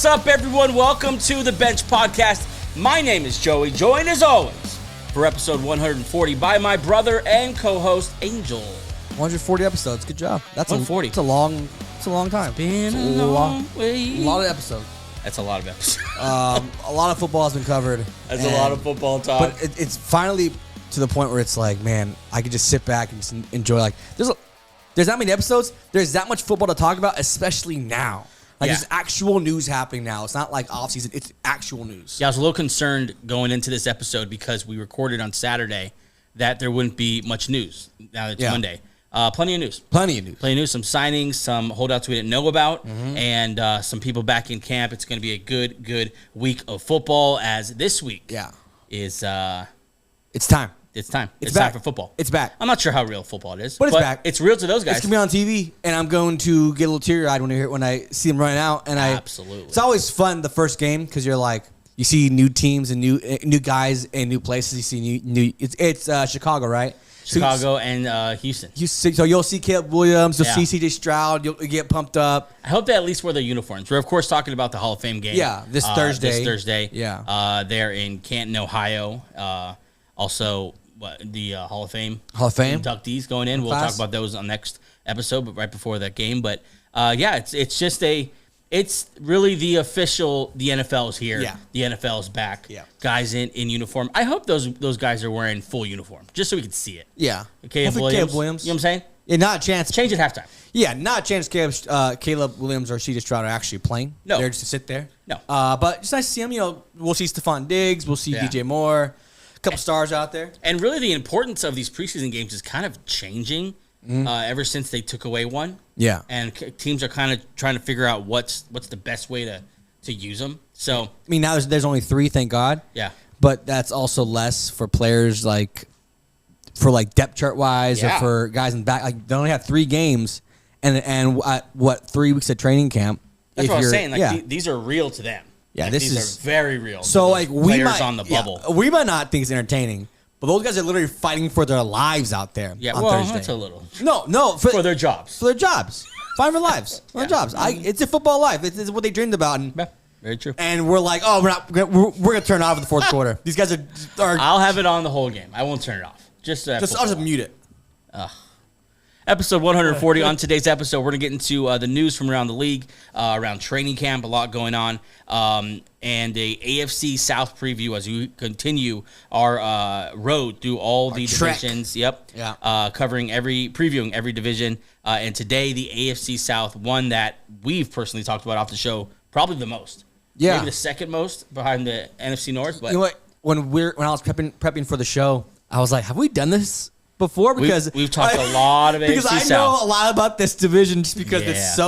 What's up, everyone? Welcome to the Bench Podcast. My name is Joey, joined as always for episode 140 by my brother and co-host Angel. 140 episodes. Good job. That's 140. It's a long time. It's been a long way. A lot of episodes. That's a lot of episodes. A lot of football has been covered. That's a lot of football talk. But it's finally to the point where it's like, man, I could just sit back and just enjoy. Like, there's that many episodes. There's that much football to talk about, especially now. Like, there's actual news happening now. It's not like off season. It's actual news. Yeah, I was a little concerned going into this episode because we recorded on Saturday that there wouldn't be much news. Now that it's Monday. Plenty of news. Some signings, some holdouts we didn't know about, and some people back in camp. It's going to be a good week of football, as this week is it's time. It's time. It's back. time for football. It's back. I'm not sure how real football it is, but it's back. It's real to those guys. It's going to be on TV, and I'm going to get a little teary-eyed when I see them running out. And Absolutely. It's always fun the first game because you're like, you see new teams and new guys and new places. You see new. It's Chicago, right? Chicago and Houston. So you'll see Caleb Williams, you'll see C.J. Stroud, you'll get pumped up. I hope they at least wear their uniforms. We're, of course, talking about the Hall of Fame game. Yeah, this Thursday. Yeah. They're in Canton, Ohio. Also, the Hall of Fame inductees going in. We'll talk about those on next episode, but right before that game. But, it's really the official, the NFL is here. Yeah. The NFL is back. Yeah. Guys in uniform. I hope those guys are wearing full uniform, just so we can see it. Yeah. Caleb Williams. You know what I'm saying? Yeah, not a chance. Change at halftime. Yeah, not a chance Caleb Williams or C.J. Stroud are actually playing. No. They're just to sit there. No. But it's nice to see them. We'll see Stephon Diggs. We'll see DJ Moore. A couple stars out there. And really the importance of these preseason games is kind of changing ever since they took away one. Yeah. And teams are kind of trying to figure out what's the best way to use them. So, I mean, now there's only 3, thank God. Yeah. But that's also less for players for depth chart wise or for guys in back. Like, they only have 3 games and 3 weeks of training camp. That's what I was saying. These are real to them. Yeah, these are very real. So players on the bubble. We might not think it's entertaining, but those guys are literally fighting for their lives out there. Yeah, on Thursday. That's a little. No, for their jobs. For their jobs. Fighting for lives. For their jobs. It's a football life. It's what they dreamed about. And, very true. And we're like, we're gonna turn it off in the fourth quarter. These guys are. I'll have it on the whole game. I won't turn it off. I'll just mute it. Episode 140. On today's episode, we're going to get into the news from around the league, around training camp, a lot going on, and a AFC South preview as we continue our road through all the divisions. Yep. Yeah. Previewing every division. And today, the AFC South, one that we've personally talked about off the show, probably the most. Yeah. Maybe the second most behind the NFC North. But you know what? When I was prepping for the show, I was like, have we done this before? Because we've talked a lot of AFC South. Because I know a lot about this division just because it's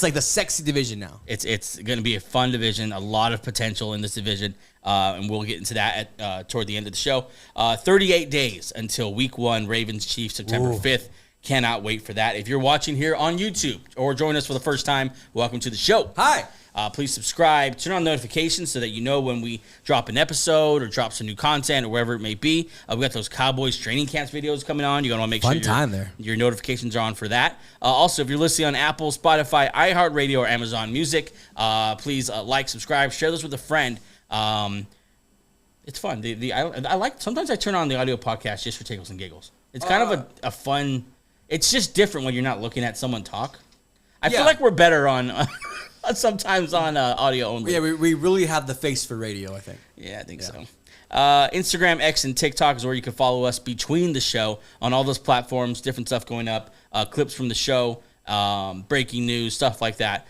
like the sexy division now. It's going to be a fun division, a lot of potential in this division, and we'll get into that toward the end of the show. 38 days until Week 1, Ravens-Chiefs, September 5th. Cannot wait for that. If you're watching here on YouTube or join us for the first time, welcome to the show. Hi. Please subscribe, turn on notifications so that you know when we drop an episode or drop some new content or wherever it may be. We got those Cowboys training camps videos coming on. You're going to want to make sure your notifications are on for that. Also, if you're listening on Apple, Spotify, iHeartRadio, or Amazon Music, please like, subscribe, share this with a friend. It's fun. I like. Sometimes I turn on the audio podcast just for tickles and giggles. It's kind of a fun. It's just different when you're not looking at someone talk. I feel like we're better on sometimes on audio only. Yeah, we really have the face for radio, I think. Yeah, I think so. Instagram, X, and TikTok is where you can follow us between the show on all those platforms, different stuff going up, clips from the show, breaking news, stuff like that.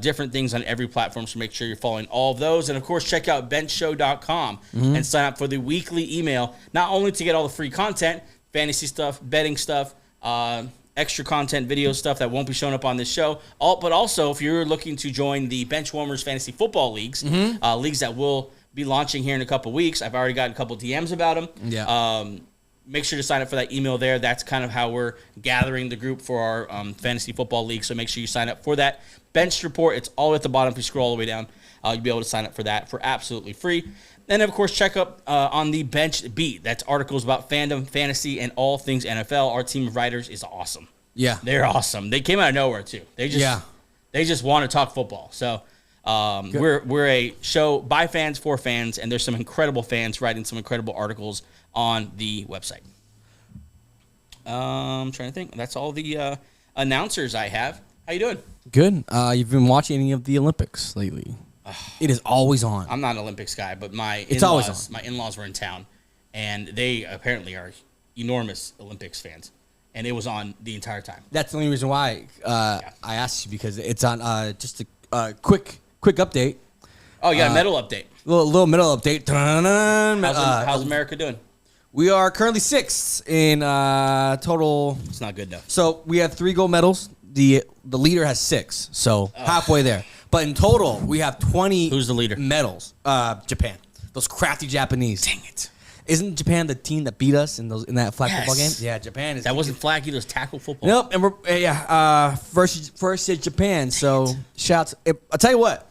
Different things on every platform, so make sure you're following all of those. And, of course, check out benchshow.com and sign up for the weekly email, not only to get all the free content, fantasy stuff, betting stuff, extra content, video stuff that won't be showing up on this show. But also, if you're looking to join the Benchwarmers Fantasy Football Leagues, leagues that will be launching here in a couple weeks. I've already gotten a couple DMs about them. Yeah. Make sure to sign up for that email there. That's kind of how we're gathering the group for our Fantasy Football League, so make sure you sign up for that. Bench report, it's all at the bottom. If you scroll all the way down, you'll be able to sign up for that for absolutely free. And, of course, check up on the Bench Beat. That's articles about fandom, fantasy, and all things NFL. Our team of writers is awesome. Yeah. They're awesome. They came out of nowhere, too. They just want to talk football. So We're a show by fans for fans, and there's some incredible fans writing some incredible articles on the website. I'm trying to think. That's all the announcers I have. How you doing? Good. You've been watching any of the Olympics lately? It is always on. I'm not an Olympics guy, but my in-laws were in town, and they apparently are enormous Olympics fans, and it was on the entire time. That's the only reason why I asked you, because it's on. Just a quick update. Oh, you got a medal update. Little medal update. How's America doing? We are currently 6th in total. It's not good enough. So we have 3 gold medals. The leader has 6, so halfway there. But in total, we have 20. Who's the leader? Medals. Japan. Those crafty Japanese. Dang it! Isn't Japan the team that beat us in that flag football game? Yeah, Japan is. That wasn't flag; it was tackle football. Nope, and we're first is Japan. So shouts. I'll tell you what,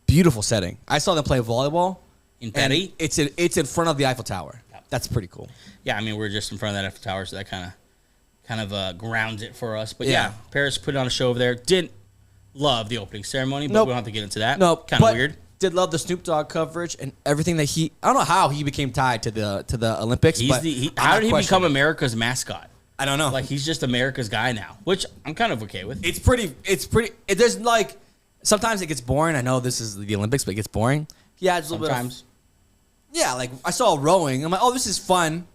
beautiful setting. I saw them play volleyball in Paris. It's in front of the Eiffel Tower. Yep. That's pretty cool. Yeah, I mean we're just in front of that Eiffel Tower, so that kind of grounds it for us. But yeah, Paris put on a show over there. Didn't love the opening ceremony, but we don't have to get into that. Nope, kind of weird. Did love the Snoop Dogg coverage and everything that I don't know how he became tied to the Olympics. How did he become America's mascot? I don't know. Like he's just America's guy now, which I'm kind of okay with. It's pretty. There's like sometimes it gets boring. I know this is the Olympics, but it gets boring. Yeah, it's a little sometimes. Like I saw rowing. I'm like, oh, this is fun.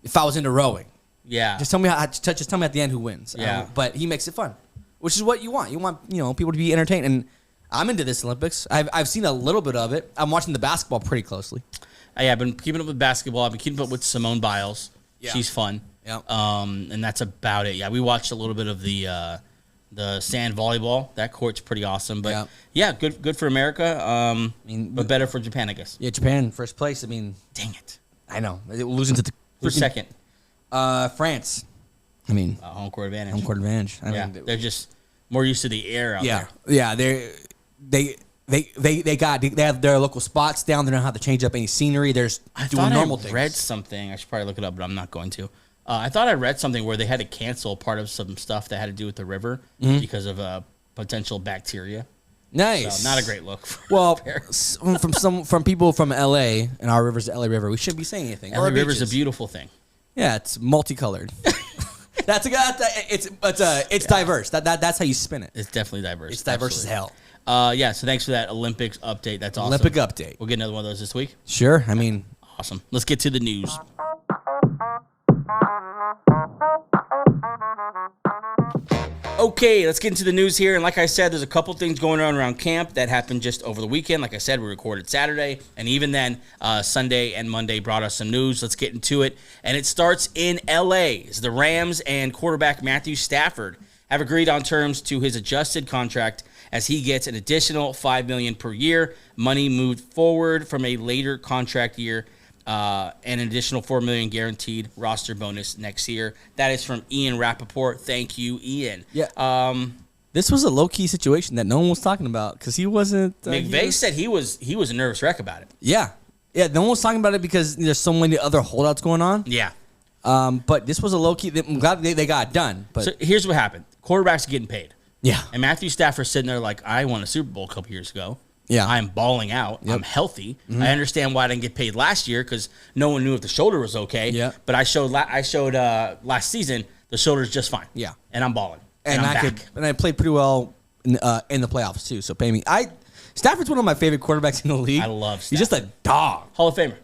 If I was into rowing, yeah. Just tell me just tell me at the end who wins. Yeah. But he makes it fun, which is what you want. You want people to be entertained, and I'm into this Olympics. I've seen a little bit of it. I'm watching the basketball pretty closely. I've been keeping up with basketball. I've been keeping up with Simone Biles. Yeah. She's fun. Yeah. And that's about it. Yeah, we watched a little bit of the sand volleyball. That court's pretty awesome. But yeah, good for America. But better for Japan, I guess. Yeah, Japan first place. I mean, dang it. I know. Losing to the second. France. I mean, home court advantage. Home court advantage. I mean, they're just more used to the air out there. Yeah, they have their local spots down. They don't have to change up any scenery. They're doing normal things. I read something. I should probably look it up, but I'm not going to. I thought I read something where they had to cancel part of some stuff that had to do with the river because of potential bacteria. Nice. So not a great look. From people from LA, and our river's the LA River, we shouldn't be saying anything. LA River's a beautiful thing. Yeah, it's multicolored. It's diverse. That's how you spin it. It's definitely diverse. It's diverse as hell. So thanks for that Olympics update. That's awesome. Olympic update. We'll get another one of those this week. Sure. I mean, awesome. Let's get to the news. Okay, let's get into the news here. And like I said, there's a couple things going on around camp that happened just over the weekend. Like I said, we recorded Saturday, and even then, Sunday and Monday brought us some news. Let's get into it. And it starts in L.A. as the Rams and quarterback Matthew Stafford have agreed on terms to his adjusted contract as he gets an additional $5 million per year. Money moved forward from a later contract year. And an additional $4 million guaranteed roster bonus next year. That is from Ian Rappaport. Thank you, Ian. Yeah. This was a low key situation that no one was talking about because he wasn't. McVay said he was a nervous wreck about it. Yeah. No one was talking about it because there's so many other holdouts going on. Yeah. But this was a low key. I'm glad they got it done. But so here's what happened: quarterbacks are getting paid. Yeah. And Matthew Stafford's sitting there like, I won a Super Bowl a couple years ago. Yeah. I'm balling out. Yep. I'm healthy. Mm-hmm. I understand why I didn't get paid last year because no one knew if the shoulder was okay. Yeah. But I showed last season the shoulder's just fine. Yeah. And I'm balling. And I played pretty well in the playoffs too. So pay me. Stafford's one of my favorite quarterbacks in the league. I love Stafford. He's just a dog. Hall of Famer.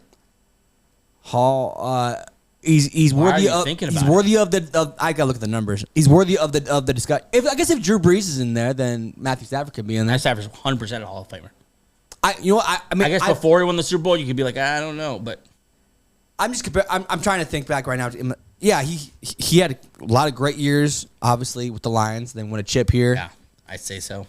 He's worthy of. He's worthy of the. I gotta look at the numbers. He's worthy of the discussion. I guess if Drew Brees is in there, then Matthew Stafford could be in there. Matt Stafford's 100% a Hall of Famer. I guess before he won the Super Bowl, you could be like, I don't know, but I'm just I'm trying to think back right now. Yeah, he had a lot of great years, obviously with the Lions. Then won a chip here. Yeah, I'd say so.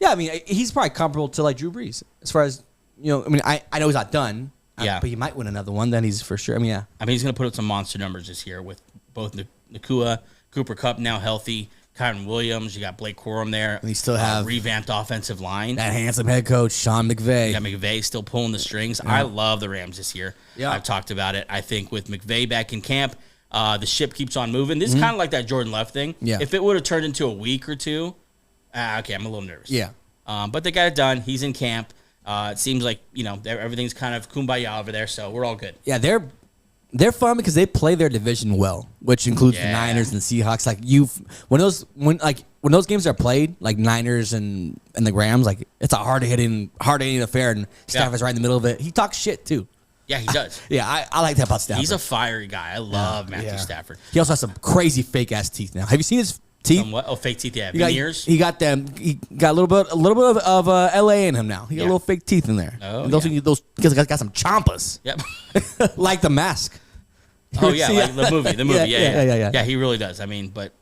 Yeah, I mean he's probably comparable to like Drew Brees as far as I know he's not done. Yeah, but he might win another one. Then he's for sure. Yeah. He's gonna put up some monster numbers this year with both Nakua, Cooper Kupp now healthy. Kyron Williams, you got Blake Corum there. And you still have revamped offensive line. That handsome head coach, Sean McVay. You got McVay still pulling the strings. Yeah. I love the Rams this year. Yeah. I've talked about it. I think with McVay back in camp, the ship keeps on moving. This is kind of like that Jordan Love thing. Yeah. If it would have turned into a week or two, okay, I'm a little nervous. Yeah. But they got it done. He's in camp. It seems like, everything's kind of kumbaya over there, so we're all good. Yeah, they're fun because they play their division well, which includes the Niners and the Seahawks. Like when those games are played, like Niners and the Rams, like it's a hard hitting affair, and Stafford's right in the middle of it. He talks shit too. Yeah, he does. I like that about Stafford. He's a fiery guy. I love Matthew Stafford. He also has some crazy fake ass teeth now. Have you seen his teeth? What? Oh, fake teeth. Yeah, veneers. He got them. He got a little bit of LA in him now. He got a little fake teeth in there. Oh, and those guys got some chompas. Yep. Like The Mask. Oh yeah, like the movie. Yeah. Yeah, he really does. I mean, but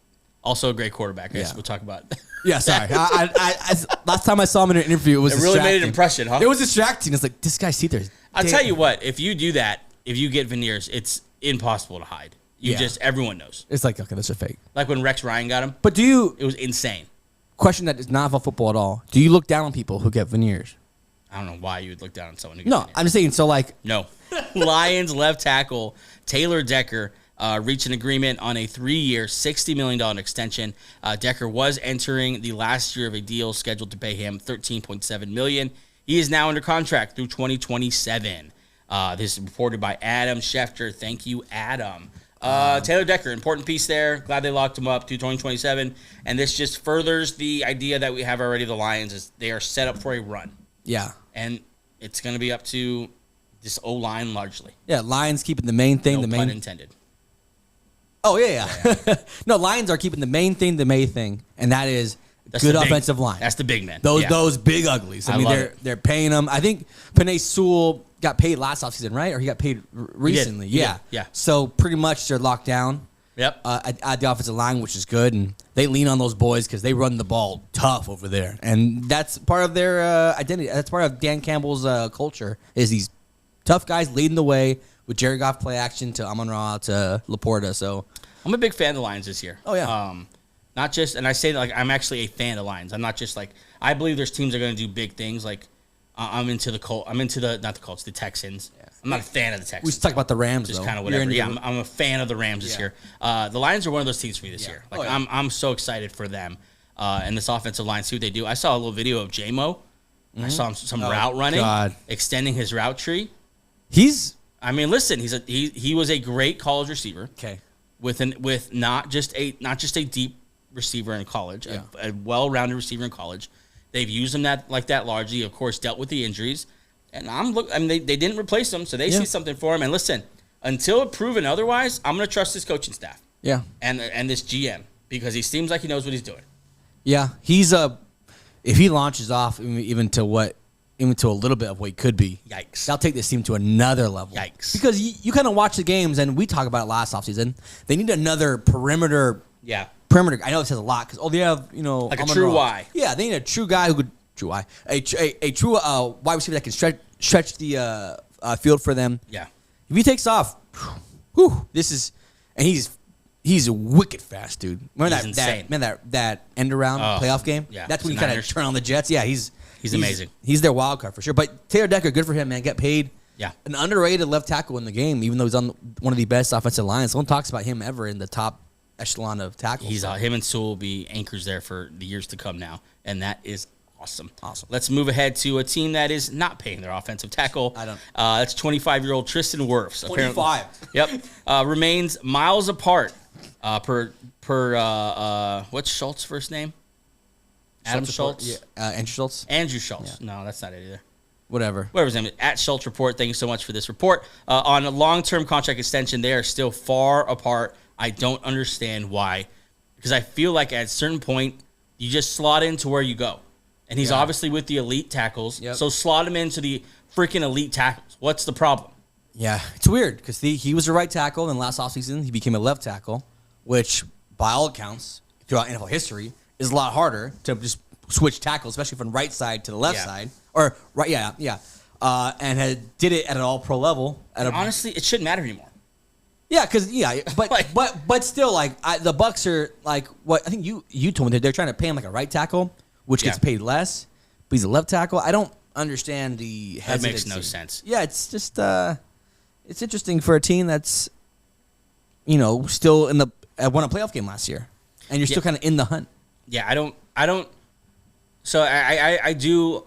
also a great quarterback. I guess we'll talk about. Yeah, sorry. I last time I saw him in an interview, it really made an impression, huh? It was distracting. It's like, this guy's teeth are. I'll tell you what. If you do that, if you get veneers, it's impossible to hide. Everyone knows. It's like, okay, those are fake. Like when Rex Ryan got him. But it was insane. Question that is not about football at all. Do you look down on people who get veneers? I don't know why you would look down on someone who gets veneers. I'm just saying. So like, no. Lions left tackle Taylor Decker reached an agreement on a 3-year, $60 million extension. Decker was entering the last year of a deal scheduled to pay him $13.7 million. He is now under contract through 2027. This is reported by Adam Schefter. Thank you, Adam. Taylor Decker, important piece there. Glad they locked him up to 2027. And this just furthers the idea that we have already. The Lions is they are set up for a run. Yeah. And it's going to be up to this O-line largely. Yeah, Lions keeping the main thing. No pun intended. Oh, yeah. No, Lions are keeping the main thing, and that is good offensive line. That's the big men. Those big uglies. I mean, they're paying them. I think Penei Sewell got paid last offseason, right? Or he got paid recently. He did. Yeah. So pretty much they're locked down. Yep. At the offensive line, which is good, and they lean on those boys because they run the ball tough over there, and that's part of their identity. That's part of Dan Campbell's culture is these tough guys leading the way with Jared Goff play action to Amon-Ra to Laporta. So I'm a big fan of the Lions this year. Oh yeah. Not just, and I say that like I'm actually a fan of the Lions. I'm not just like I believe there's teams that are going to do big things. Like I'm into the Colts. I'm into the Texans. Yeah. I'm not a fan of the Texans. We should talk about the Rams. Just kind of whatever. Yeah, I'm a fan of the Rams this year. The Lions are one of those teams for me this year. Like I'm so excited for them and this offensive line. See what they do. I saw a little video of J-Mo. I saw him some route running, extending his route tree. I mean, listen, he was a great college receiver. Okay. With not just a deep receiver in college, a well-rounded receiver in college. They've used him like that largely. Of course, dealt with the injuries, and they didn't replace him, so they see something for him. And listen, until proven otherwise, I'm going to trust his coaching staff. Yeah. And this GM because he seems like he knows what he's doing. Yeah, if he launches off even to a little bit of what he could be. Yikes. That'll take this team to another level. Yikes. Because you kind of watch the games, and we talked about it last offseason. They need another perimeter. Yeah. Perimeter. I know it says a lot because they have like a true Y. Yeah, they need a true guy who could true Y. A true wide receiver that can stretch the field for them. Yeah. If he takes off, he's wicked fast, dude. Remember that end around playoff game? Yeah. That's when you kind of turn on the Jets. Yeah, he's amazing. He's their wild card for sure. But Taylor Decker, good for him, man. Get paid. Yeah. An underrated left tackle in the game, even though he's on one of the best offensive lines. No one talks about him ever in the top echelon of tackles. Him and Sewell will be anchors there for the years to come now, and that is awesome. Awesome. Let's move ahead to a team that is not paying their offensive tackle. That's 25-year-old Tristen Wirfs. 25. Yep. Remains miles apart. Per what's Schultz's first name? Adam Schultz? Yeah. Andrew Schultz? Andrew Schultz. Yeah. No, that's not it either. Whatever his name is. At Schultz Report. Thank you so much for this report. On a long-term contract extension, they are still far apart. I don't understand why. Because I feel like at a certain point, you just slot into where you go. And he's obviously with the elite tackles. Yep. So slot him into the freaking elite tackles. What's the problem? Yeah, it's weird because he was a right tackle, and last offseason he became a left tackle, which, by all accounts, throughout NFL history, is a lot harder to just switch tackles, especially from right side to the left side. Or right, and did it at an all-pro level. Honestly, it shouldn't matter anymore. Yeah, but still, like the Bucs are like what I think you told me they're trying to pay him like a right tackle, which gets paid less, but he's a left tackle. I don't understand the hesitancy. That makes no sense. Yeah, it's just it's interesting for a team that's still won a playoff game last year, and you're still kind of in the hunt. Yeah, I don't. So I do,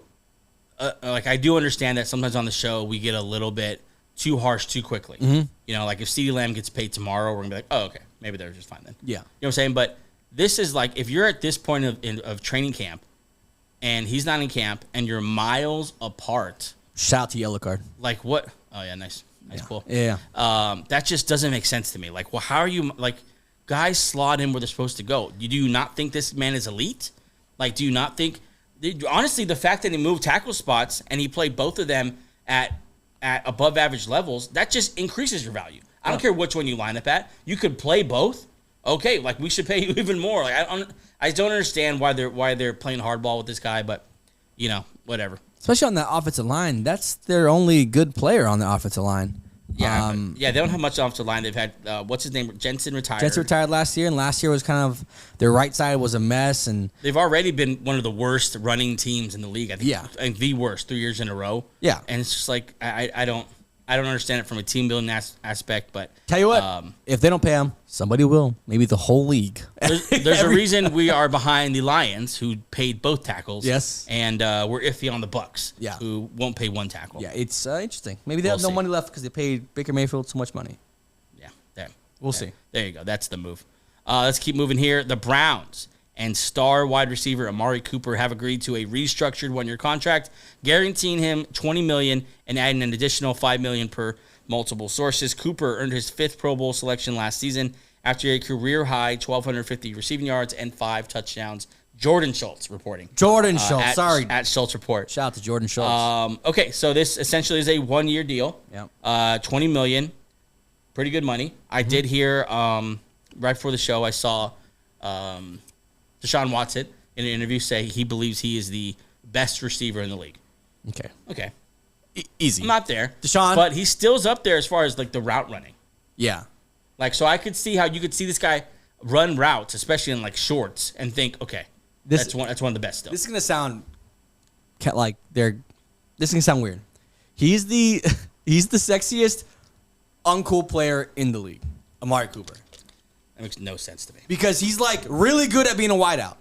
I do understand that sometimes on the show we get a little bit too harsh too quickly. Mm-hmm. You know, like if CeeDee Lamb gets paid tomorrow, we're gonna be like, oh, okay, maybe they're just fine then. Yeah. You know what I'm saying? But this is like, if you're at this point of training camp and he's not in camp and you're miles apart. Shout out to Yellow Card. Like what? Oh, yeah, nice pull. Yeah. That just doesn't make sense to me. Like, well, how are you, like, guys slot in where they're supposed to go? Do you not think this man is elite? Like, do you not think, honestly, the fact that he moved tackle spots and he played both of them at above average levels, that just increases your value. I don't care which one you line up at. You could play both. Okay, like, we should pay you even more. Like, I don't understand why they're playing hardball with this guy, but, you know, whatever. Especially on the offensive line, that's their only good player on the offensive line. Yeah, they don't have much offensive line. They've had what's his name? Jensen retired. Jensen retired last year, and last year was kind of their right side was a mess. And they've already been one of the worst running teams in the league. I think. Yeah, I think the worst 3 years in a row. Yeah, and it's just like I don't understand it from a team building aspect. But tell you what, if they don't pay him, somebody will. Maybe the whole league. There's a reason we are behind the Lions, who paid both tackles. Yes, and we're iffy on the Bucks. Yeah, who won't pay one tackle. Yeah, it's interesting. Maybe they have no money left because they paid Baker Mayfield so much money. Yeah, there. We'll see. There you go. That's the move. Let's keep moving here. The Browns and star wide receiver Amari Cooper have agreed to a restructured one-year contract, guaranteeing him $20 million and adding an additional $5 million per multiple sources. Cooper earned his 5th Pro Bowl selection last season after a career-high 1,250 receiving yards and 5 touchdowns. Jordan Schultz reporting. Jordan Schultz, at Schultz Report. Shout out to Jordan Schultz. Okay, so this essentially is a one-year deal. Yep. $20 million, pretty good money. I did hear right before the show, I saw Deshaun Watson in an interview say he believes he is the best receiver in the league. Okay. Easy. I'm not there, Deshaun, but he still's up there as far as like the route running. Yeah. Like, so I could see how you could see this guy run routes, especially in like shorts, and think, okay, that's one of the best still. This is gonna sound like this is gonna sound weird. He's the sexiest uncool player in the league, Amari Cooper. That makes no sense to me. Because he's like really good at being a wideout,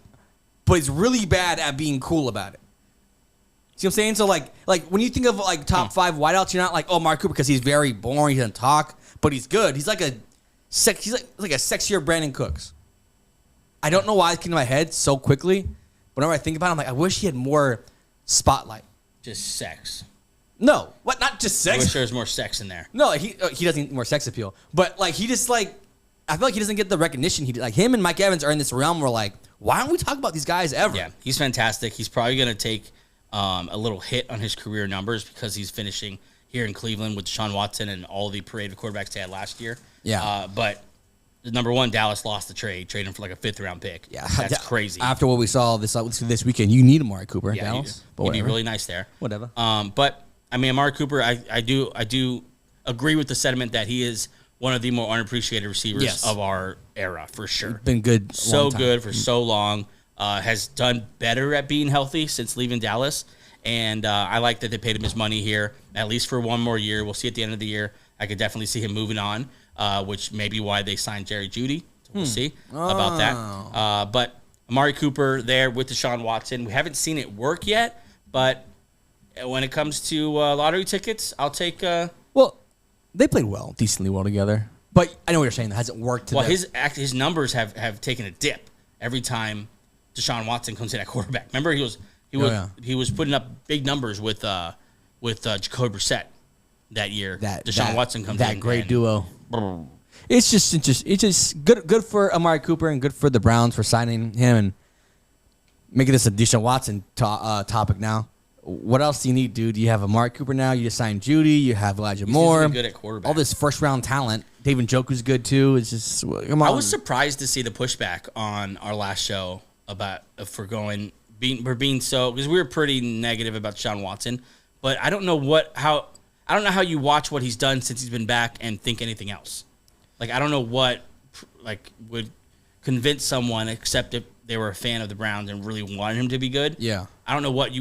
but he's really bad at being cool about it. See what I'm saying? So like when you think of like top 5 wideouts, you're not like, oh, Amari Cooper, because he's very boring, he doesn't talk, but he's good. He's like a sexier Brandon Cooks. I don't know why it came to my head so quickly. Whenever I think about it, I'm like, I wish he had more spotlight. Just sex. No, what? Not just sex. I wish there was more sex in there. No, he doesn't need more sex appeal, but like he just like. I feel like he doesn't get the recognition he did. Like him and Mike Evans are in this realm where like, why don't we talk about these guys ever? Yeah, he's fantastic. He's probably going to take a little hit on his career numbers because he's finishing here in Cleveland with Deshaun Watson and all the parade of quarterbacks they had last year. Yeah. But number one, Dallas lost the trade, trading for like a 5th round pick. Yeah, that's crazy. After what we saw this weekend, you need Amari Cooper in Dallas. He'd be really nice there. Whatever. But I mean, Amari Cooper, I do agree with the sentiment that he is one of the more unappreciated receivers of our era, for sure. Been good. So good for so long. Has done better at being healthy since leaving Dallas. And I like that they paid him his money here, at least for one more year. We'll see at the end of the year. I could definitely see him moving on, which may be why they signed Jerry Jeudy. We'll see about that. But Amari Cooper there with Deshaun Watson. We haven't seen it work yet, but when it comes to lottery tickets, I'll take well, they played decently well together. But I know what you're saying. That hasn't worked. His numbers have taken a dip every time Deshaun Watson comes in at quarterback. Remember, he was putting up big numbers with Jacoby Brissett that year. Deshaun Watson comes in. That great duo. It's just good for Amari Cooper and good for the Browns for signing him and making this a Deshaun Watson topic now. What else do you need, dude? You have Amari Cooper now. You just signed Judy. You have Elijah Moore. Good at quarterback. All this first-round talent. David Njoku's good, too. It's just, come on. I was surprised to see the pushback on our last show about being so, because we were pretty negative about Deshaun Watson, but I don't know how you watch what he's done since he's been back and think anything else. Like, I don't know what would convince someone, except if they were a fan of the Browns and really wanted him to be good. Yeah. I don't know what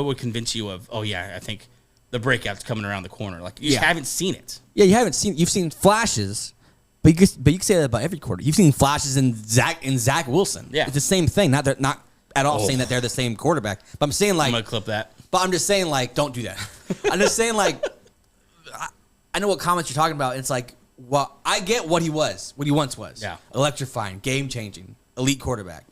would convince you of, oh yeah, I think the breakout's coming around the corner. Like, you just haven't seen it. Yeah, you've seen flashes, but you can say that about every quarter. You've seen flashes in Zach Wilson. Yeah. It's the same thing. Not at all saying that they're the same quarterback. But I'm saying like I'm gonna clip that. But I'm just saying like don't do that. I'm just saying like I know what comments you're talking about. It's like well I get what he once was. Yeah. Electrifying, game changing, elite quarterback.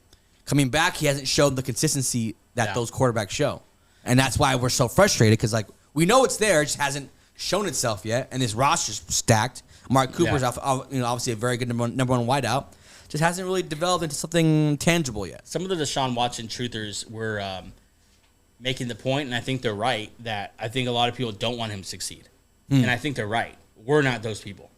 Coming back, he hasn't shown the consistency that those quarterbacks show, and that's why we're so frustrated because like we know it's there, it just hasn't shown itself yet, and his roster's stacked. Amari Cooper's obviously a very good number one wideout. Just hasn't really developed into something tangible yet. Some of the Deshaun Watson truthers were making the point, and I think they're right, that I think a lot of people don't want him to succeed. And I think they're right. We're not those people.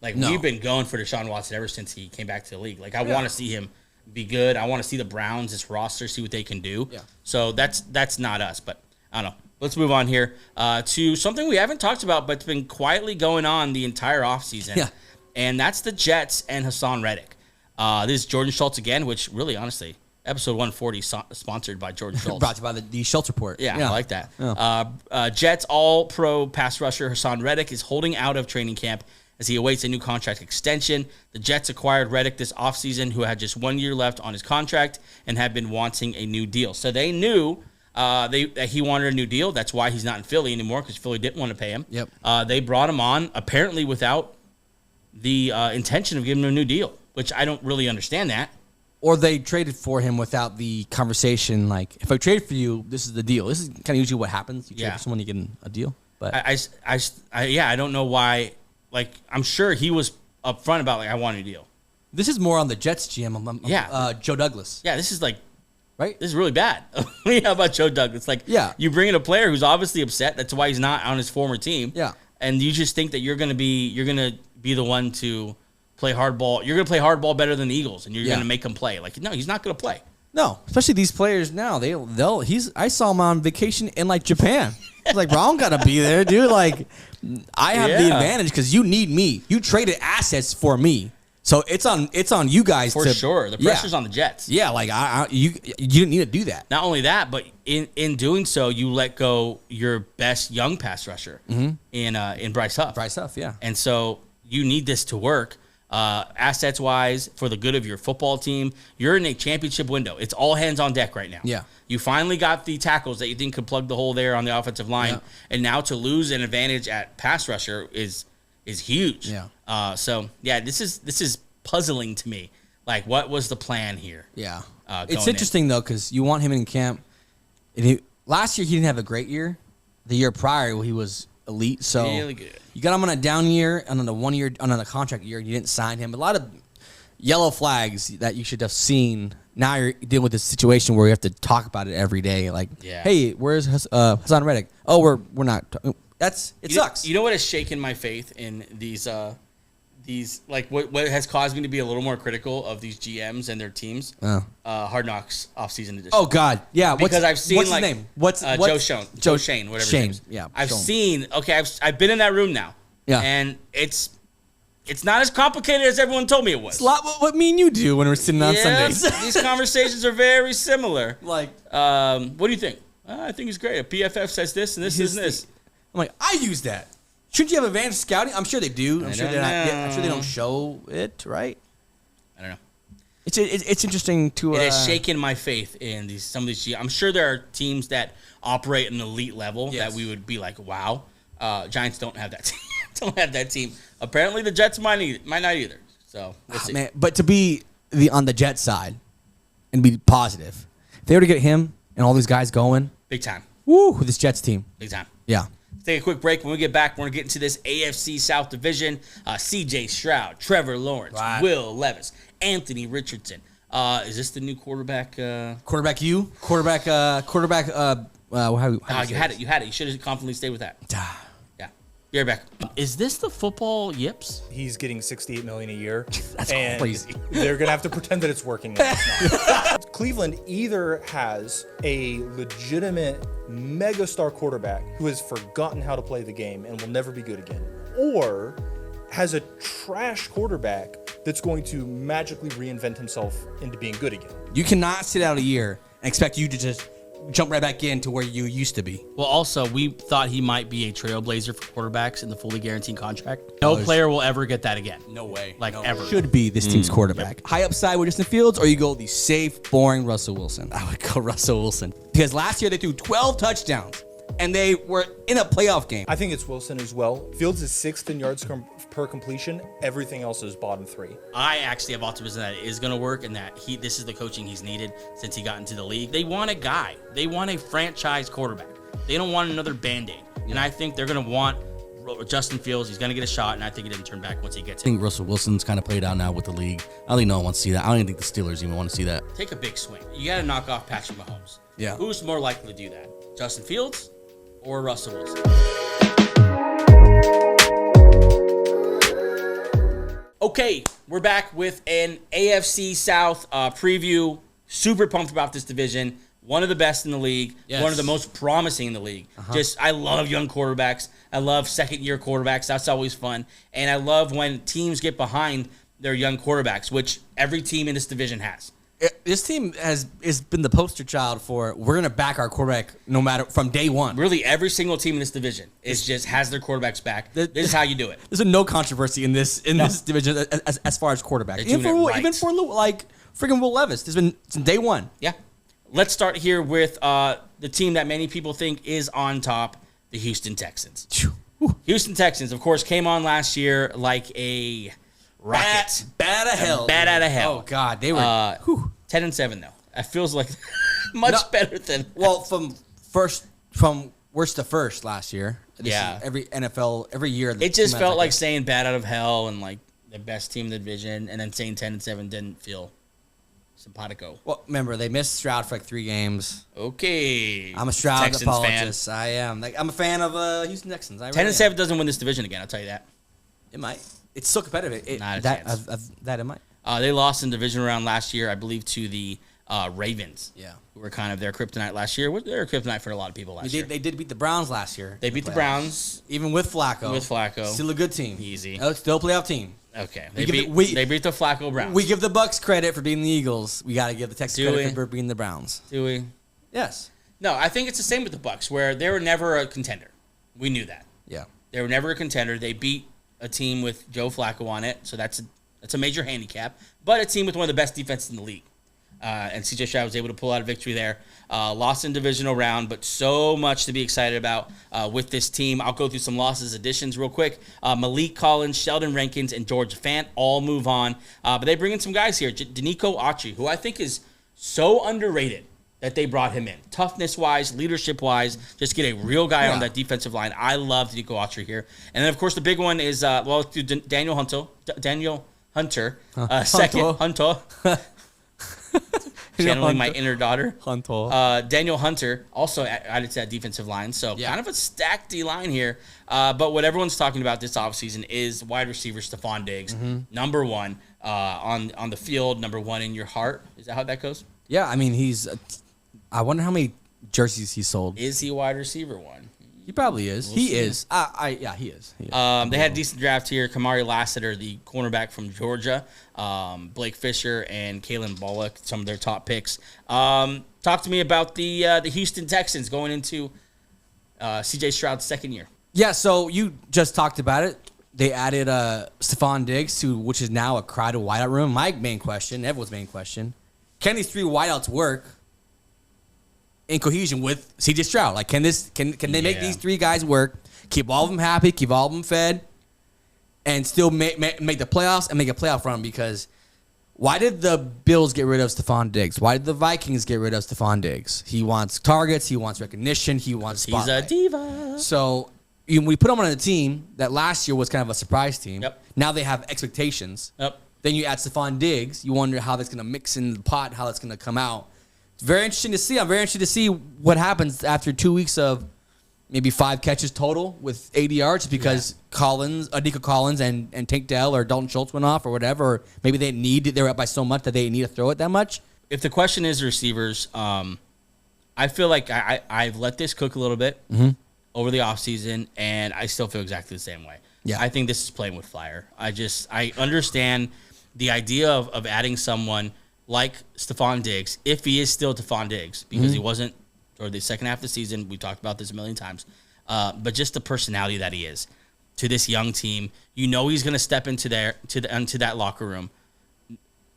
Like, we've been going for Deshaun Watson ever since he came back to the league. Like, I want to see him be good. I want to see the Browns, this roster, see what they can do. Yeah. So that's not us, but I don't know. Let's move on here to something we haven't talked about, but it's been quietly going on the entire offseason. Yeah. And that's the Jets and Hassan Reddick. This is Jordan Schultz again, which really, honestly, episode 140 sponsored by Jordan Schultz. Brought to you by the Schultz Report. Yeah, I like that. Yeah. Jets all-pro pass rusher Hassan Reddick is holding out of training camp as he awaits a new contract extension. The Jets acquired Reddick this offseason, who had just 1 year left on his contract and had been wanting a new deal. So they knew that he wanted a new deal. That's why he's not in Philly anymore, because Philly didn't want to pay him. Yep. They brought him on, apparently without the intention of giving him a new deal, which I don't really understand that. Or they traded for him without the conversation, like, if I trade for you, this is the deal. This is kind of usually what happens. You trade for someone, you get a deal. But I don't know why. Like, I'm sure he was upfront about, like, I want a deal. This is more on the Jets GM, Joe Douglas. Yeah, this is like, right? This is really bad. How about Joe Douglas? Like, you bring in a player who's obviously upset. That's why he's not on his former team. Yeah. And you just think that you're gonna be the one to play hardball. You're gonna play hardball better than the Eagles, and you're gonna make him play. Like, no, he's not gonna play. No, especially these players now. I saw him on vacation in like Japan. I was like, bro, I don't gotta be there, dude. Like, I have the advantage because you need me. You traded assets for me, so it's on you guys for sure. The pressure's on the Jets. Yeah, like you didn't need to do that. Not only that, but in doing so, you let go your best young pass rusher in Bryce Huff. Bryce Huff, yeah. And so you need this to work. Assets wise, for the good of your football team, you're in a championship window. It's all hands on deck right now. Yeah. You finally got the tackles that you think could plug the hole there on the offensive line, and now to lose an advantage at pass rusher is huge. Yeah. This is puzzling to me. Like, what was the plan here? Yeah. It's interesting though, because you want him in camp. And last year he didn't have a great year. The year prior he was elite. So really good. You got him on a down year and on a 1 year, on a contract year, and you didn't sign him. A lot of yellow flags that you should have seen. Now you're dealing with this situation where you have to talk about it every day. Like, hey, where's Hassan Reddick? Oh, we're not. It sucks. You know what has shaken my faith in these like what has caused me to be a little more critical of these GMs and their teams? Hard Knocks offseason edition. Oh God, yeah. Because I've seen what's like his name? Joe Shane, whatever his name is. Yeah, I've seen. Okay, I've been in that room now. Yeah, and it's not as complicated as everyone told me it was. It's a lot what me and you do when we're sitting on Sundays. These conversations are very similar. Like, what do you think? I think he's great. A PFF says this and this and this. I'm like, I use that. Shouldn't you have advanced scouting? I'm sure they do. I'm sure they don't show it, right? I don't know. It's interesting to. It has shaken my faith in some of these. I'm sure there are teams that operate at an elite level that we would be like, wow. Giants don't have that. Don't have that team. Apparently, the Jets might not either. So we'll see. Man, but to be on the Jets side and be positive, if they were to get him and all these guys going, big time. Woo, with this Jets team, big time. Yeah. Let's take a quick break. When we get back, we're going to get into this AFC South Division. C.J. Stroud, Trevor Lawrence, Will Levis, Anthony Richardson. Is this the new quarterback? Quarterback you? Quarterback. How you had it. You had it. You should have confidently stayed with that. Yeah. Be right back. Is this the football yips? He's getting $68 million a year. That's crazy. They're going to have to pretend that it's working. It's not. Cleveland either has a legitimate megastar quarterback who has forgotten how to play the game and will never be good again, or has a trash quarterback that's going to magically reinvent himself into being good again. You cannot sit out a year and expect you to just jump right back into where you used to be. Well, also, we thought he might be a trailblazer for quarterbacks in the fully guaranteed contract. No player will ever get that again. No way. Ever. Should be this team's quarterback. High upside with Justin Fields, or you go the safe, boring Russell Wilson? I would go Russell Wilson. Because last year they threw 12 touchdowns, and they were in a playoff game. I think it's Wilson as well. Fields is 6th in yards per completion. Everything else is bottom 3. I actually have optimism that it is going to work and that this is the coaching he's needed since he got into the league. They want a guy. They want a franchise quarterback. They don't want another Band-Aid. And I think they're going to want Justin Fields. He's going to get a shot, and I think he doesn't turn back once he gets it. I think Russell Wilson's kind of played out now with the league. I don't think no one wants to see that. I don't even think the Steelers even want to see that. Take a big swing. You got to knock off Patrick Mahomes. Yeah. Who's more likely to do that? Justin Fields or Russell Wilson? Okay, we're back with an AFC South preview. Super pumped about this division. One of the best in the league. Yes. One of the most promising in the league. I love young quarterbacks. I love second-year quarterbacks. That's always fun. And I love when teams get behind their young quarterbacks, which every team in this division has. This team has been the poster child for we're going to back our quarterback no matter from day one. Really, every single team in this division has their quarterbacks back. This is how you do it. There's no controversy in this division as far as quarterback. Even for like freaking Will Levis, there's been since day one. Yeah. Let's start here with the team that many people think is on top, the Houston Texans. Houston Texans, of course, came on last year like a rocket. Bad out of hell. Bad out of hell. Oh, God. They were 10-7, though. It feels like much better than... Well, from worst to first last year. Every NFL, every year. It just felt like saying bad out of hell and like the best team in the division, and then saying 10-7 didn't feel simpatico. Well, remember, they missed Stroud for like 3 games. Okay. I'm a Stroud Texans apologist. fan. I am. I'm a fan of Houston Texans. 10-7 doesn't win this division again, I'll tell you that. It might. It's so competitive. Not a chance. That it might. They lost in division round last year, I believe, to the Ravens. Yeah. Who were kind of their kryptonite last year. They were kryptonite for a lot of people last year. They did beat the Browns last year. They beat the Browns. Even with Flacco. Still a good team. Easy. Still a playoff team. Okay. They beat the Flacco Browns. We give the Bucs credit for beating the Eagles. We got to give the Texans credit for beating the Browns. Do we? Yes. No, I think it's the same with the Bucs, where they were never a contender. We knew that. Yeah. They were never a contender. They beat a team with Joe Flacco on it, so that's a major handicap. But a team with one of the best defenses in the league. And CJ Stroud was able to pull out a victory there. Lost in divisional round, but so much to be excited about with this team. I'll go through some losses, additions real quick. Malik Collins, Sheldon Rankins, and George Fant all move on. But they bring in some guys here. Danico Autry, who I think is so underrated that they brought him in. Toughness-wise, leadership-wise, just get a real guy on that defensive line. I love Danico Autry here. And then, of course, the big one is, Daniel Hunter. Second. Hunter. Channeling my inner daughter. Daniel Hunter also added to that defensive line. So kind of a stacked D-line here. But what everyone's talking about this offseason is wide receiver Stephon Diggs. Number one on the field, number one in your heart. Is that how that goes? Yeah, I mean, I wonder how many jerseys he sold. Is he wide receiver one? He probably is. He is. Yeah, he is. They had a decent draft here. Kamari Lassiter, the cornerback from Georgia. Blake Fisher and Kalen Bullock, some of their top picks. Talk to me about the Houston Texans going into C.J. Stroud's second year. Yeah, so you just talked about it. They added Stephon Diggs, which is now a crowded wideout room. My main question, everyone's main question, can these 3 wideouts work in cohesion with C.J. Stroud? Like, can they make these 3 guys work, keep all of them happy, keep all of them fed, and still make the playoffs and make a playoff run? Because why did the Bills get rid of Stephon Diggs? Why did the Vikings get rid of Stephon Diggs? He wants targets. He wants recognition. He wants spotlight. He's a diva. So we put him on a team that last year was kind of a surprise team. Yep. Now they have expectations. Yep. Then you add Stephon Diggs. You wonder how that's going to mix in the pot, how that's going to come out. It's very interesting to see. I'm very interested to see what happens after 2 weeks of maybe 5 catches total with 80 yards because Nico Collins and Tank Dell or Dalton Schultz went off or whatever. Or maybe they were up by so much that they need to throw it that much. If the question is receivers, I feel like I've let this cook a little bit over the offseason, and I still feel exactly the same way. Yeah. I think this is playing with fire. I understand the idea of adding someone like Stephon Diggs, if he is still Stephon Diggs, because he wasn't or the second half of the season. We talked about this a million times. But just the personality that he is to this young team, he's going to step into that locker room,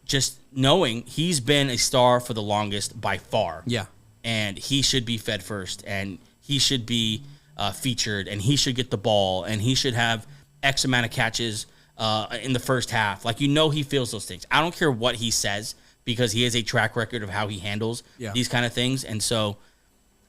just knowing he's been a star for the longest by far. Yeah, and he should be fed first, and he should be featured, and he should get the ball, and he should have X amount of catches in the first half. Like, he feels those things. I don't care what he says, because he has a track record of how he handles these kind of things. And so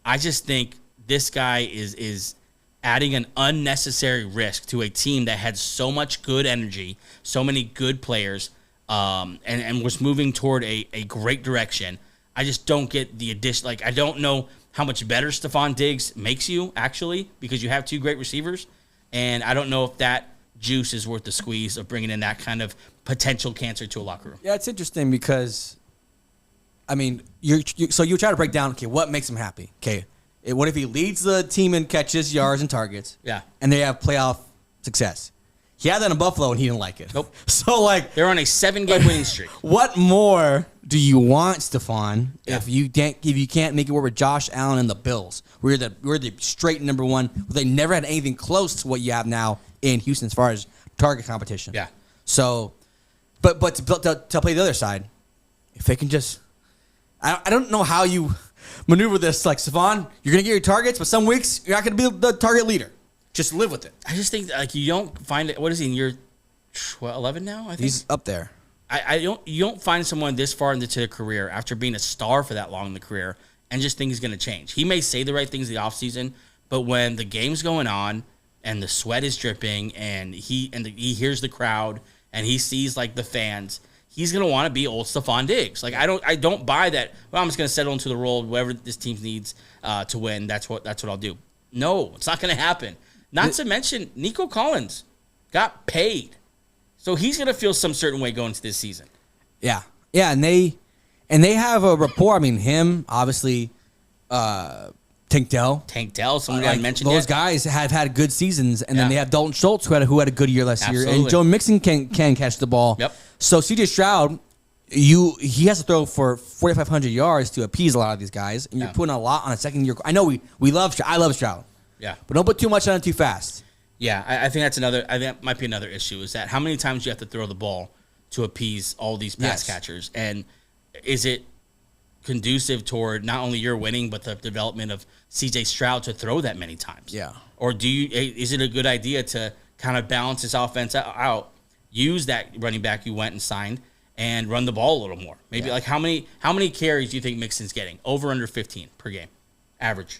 I just think this guy is adding an unnecessary risk to a team that had so much good energy, so many good players, and was moving toward a great direction. I just don't get the addition. Like, I don't know how much better Stephon Diggs makes you, actually, because you have two great receivers. And I don't know if that juice is worth the squeeze of bringing in that kind of potential cancer to a locker room. Yeah, it's interesting because, I mean, you try to break down, okay, what makes him happy? Okay, what if he leads the team in catches, yards, and targets? Yeah. And they have playoff success. He had that in Buffalo, and he didn't like it. Nope. So, like, they're on a 7-game winning streak. What more do you want, Stephon, if you can't make it work with Josh Allen and the Bills? We're the straight number one. They never had anything close to what you have now in Houston as far as target competition. Yeah. So, but to play the other side, if they can just, I don't know how you maneuver this. Like, Stephon, you're gonna get your targets, but some weeks you're not gonna be the target leader. Just live with it. I just think, like, you don't find it. What is he in year 11 now? I think He's up there. You don't find someone this far into their career after being a star for that long in the career and just think he's going to change. He may say the right things in the offseason, but when the game's going on and the sweat is dripping and he hears the crowd and he sees, like, the fans, he's going to want to be old Stephon Diggs. Like, I don't buy that. Well, I'm just going to settle into the role whatever this team needs to win. That's what I'll do. No, it's not going to happen. Not to mention, Nico Collins got paid. So he's going to feel some certain way going into this season. Yeah. Yeah, and they have a rapport. I mean, him, obviously, Tank Dell, someone I mentioned those yet. guys have had good seasons, and then they have Dalton Schultz, who had a good year last year, and Joe Mixon can catch the ball. Yep. So CJ Stroud, he has to throw for 4,500 yards to appease a lot of these guys, and you're putting a lot on a second year. I know I love Stroud. Yeah. But don't put too much on it too fast. Yeah, I think that might be another issue, is that how many times you have to throw the ball to appease all these pass catchers, and is it conducive toward not only your winning but the development of CJ Stroud to throw that many times? Yeah. Or is it a good idea to kind of balance this offense out, use that running back you went and signed, and run the ball a little more? Maybe like how many carries do you think Mixon's getting? Over under 15 per game, average.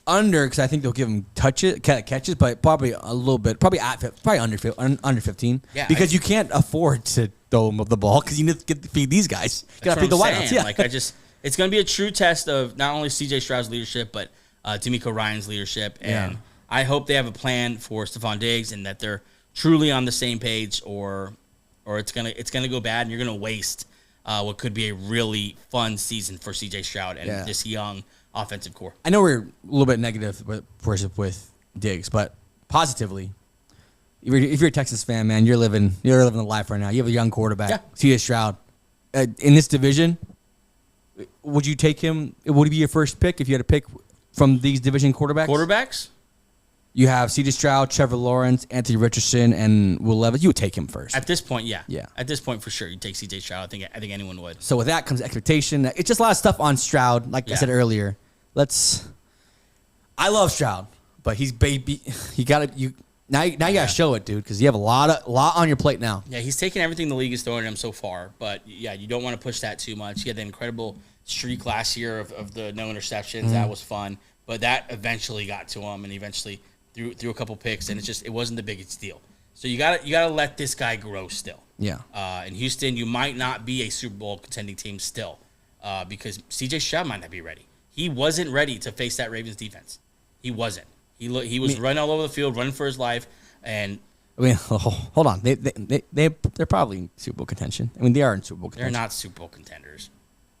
Under, because I think they'll give him catches, but probably a little bit, probably under 15. Yeah, because you can't afford to throw the ball because you need to feed these guys. You got to feed the wideouts. Yeah, like it's going to be a true test of not only CJ Stroud's leadership, but D'Amico Ryan's leadership, and I hope they have a plan for Stephon Diggs and that they're truly on the same page, or it's gonna go bad and you're gonna waste what could be a really fun season for CJ Stroud and this young offensive core. I know we're a little bit negative with Diggs, but positively, if you're a Texas fan, man, you're living the life right now. You have a young quarterback, C.J. Stroud. In this division, would you take him? Would he be your first pick if you had to pick from these division quarterbacks? You have C.J. Stroud, Trevor Lawrence, Anthony Richardson, and Will Levis. You would take him first. At this point, yeah. Yeah. At this point, for sure, you'd take C.J. Stroud. I think anyone would. So with that comes expectation. It's just a lot of stuff on Stroud. Like I said earlier, I love Stroud, but he's baby. Now you gotta show it, dude, because you have a lot on your plate now. Yeah, he's taken everything the league is throwing him so far, but yeah, you don't want to push that too much. He had the incredible streak last year of the no interceptions. That was fun, but that eventually got to him, and eventually threw a couple picks, and it wasn't the biggest deal. So you gotta let this guy grow still. Yeah. In Houston, you might not be a Super Bowl contending team still, because CJ Stroud might not be ready. He wasn't ready to face that Ravens defense. He wasn't. He was running all over the field, running for his life, and I mean, hold on. They're probably in Super Bowl contention. I mean, they are in Super Bowl contention. They're not Super Bowl contenders.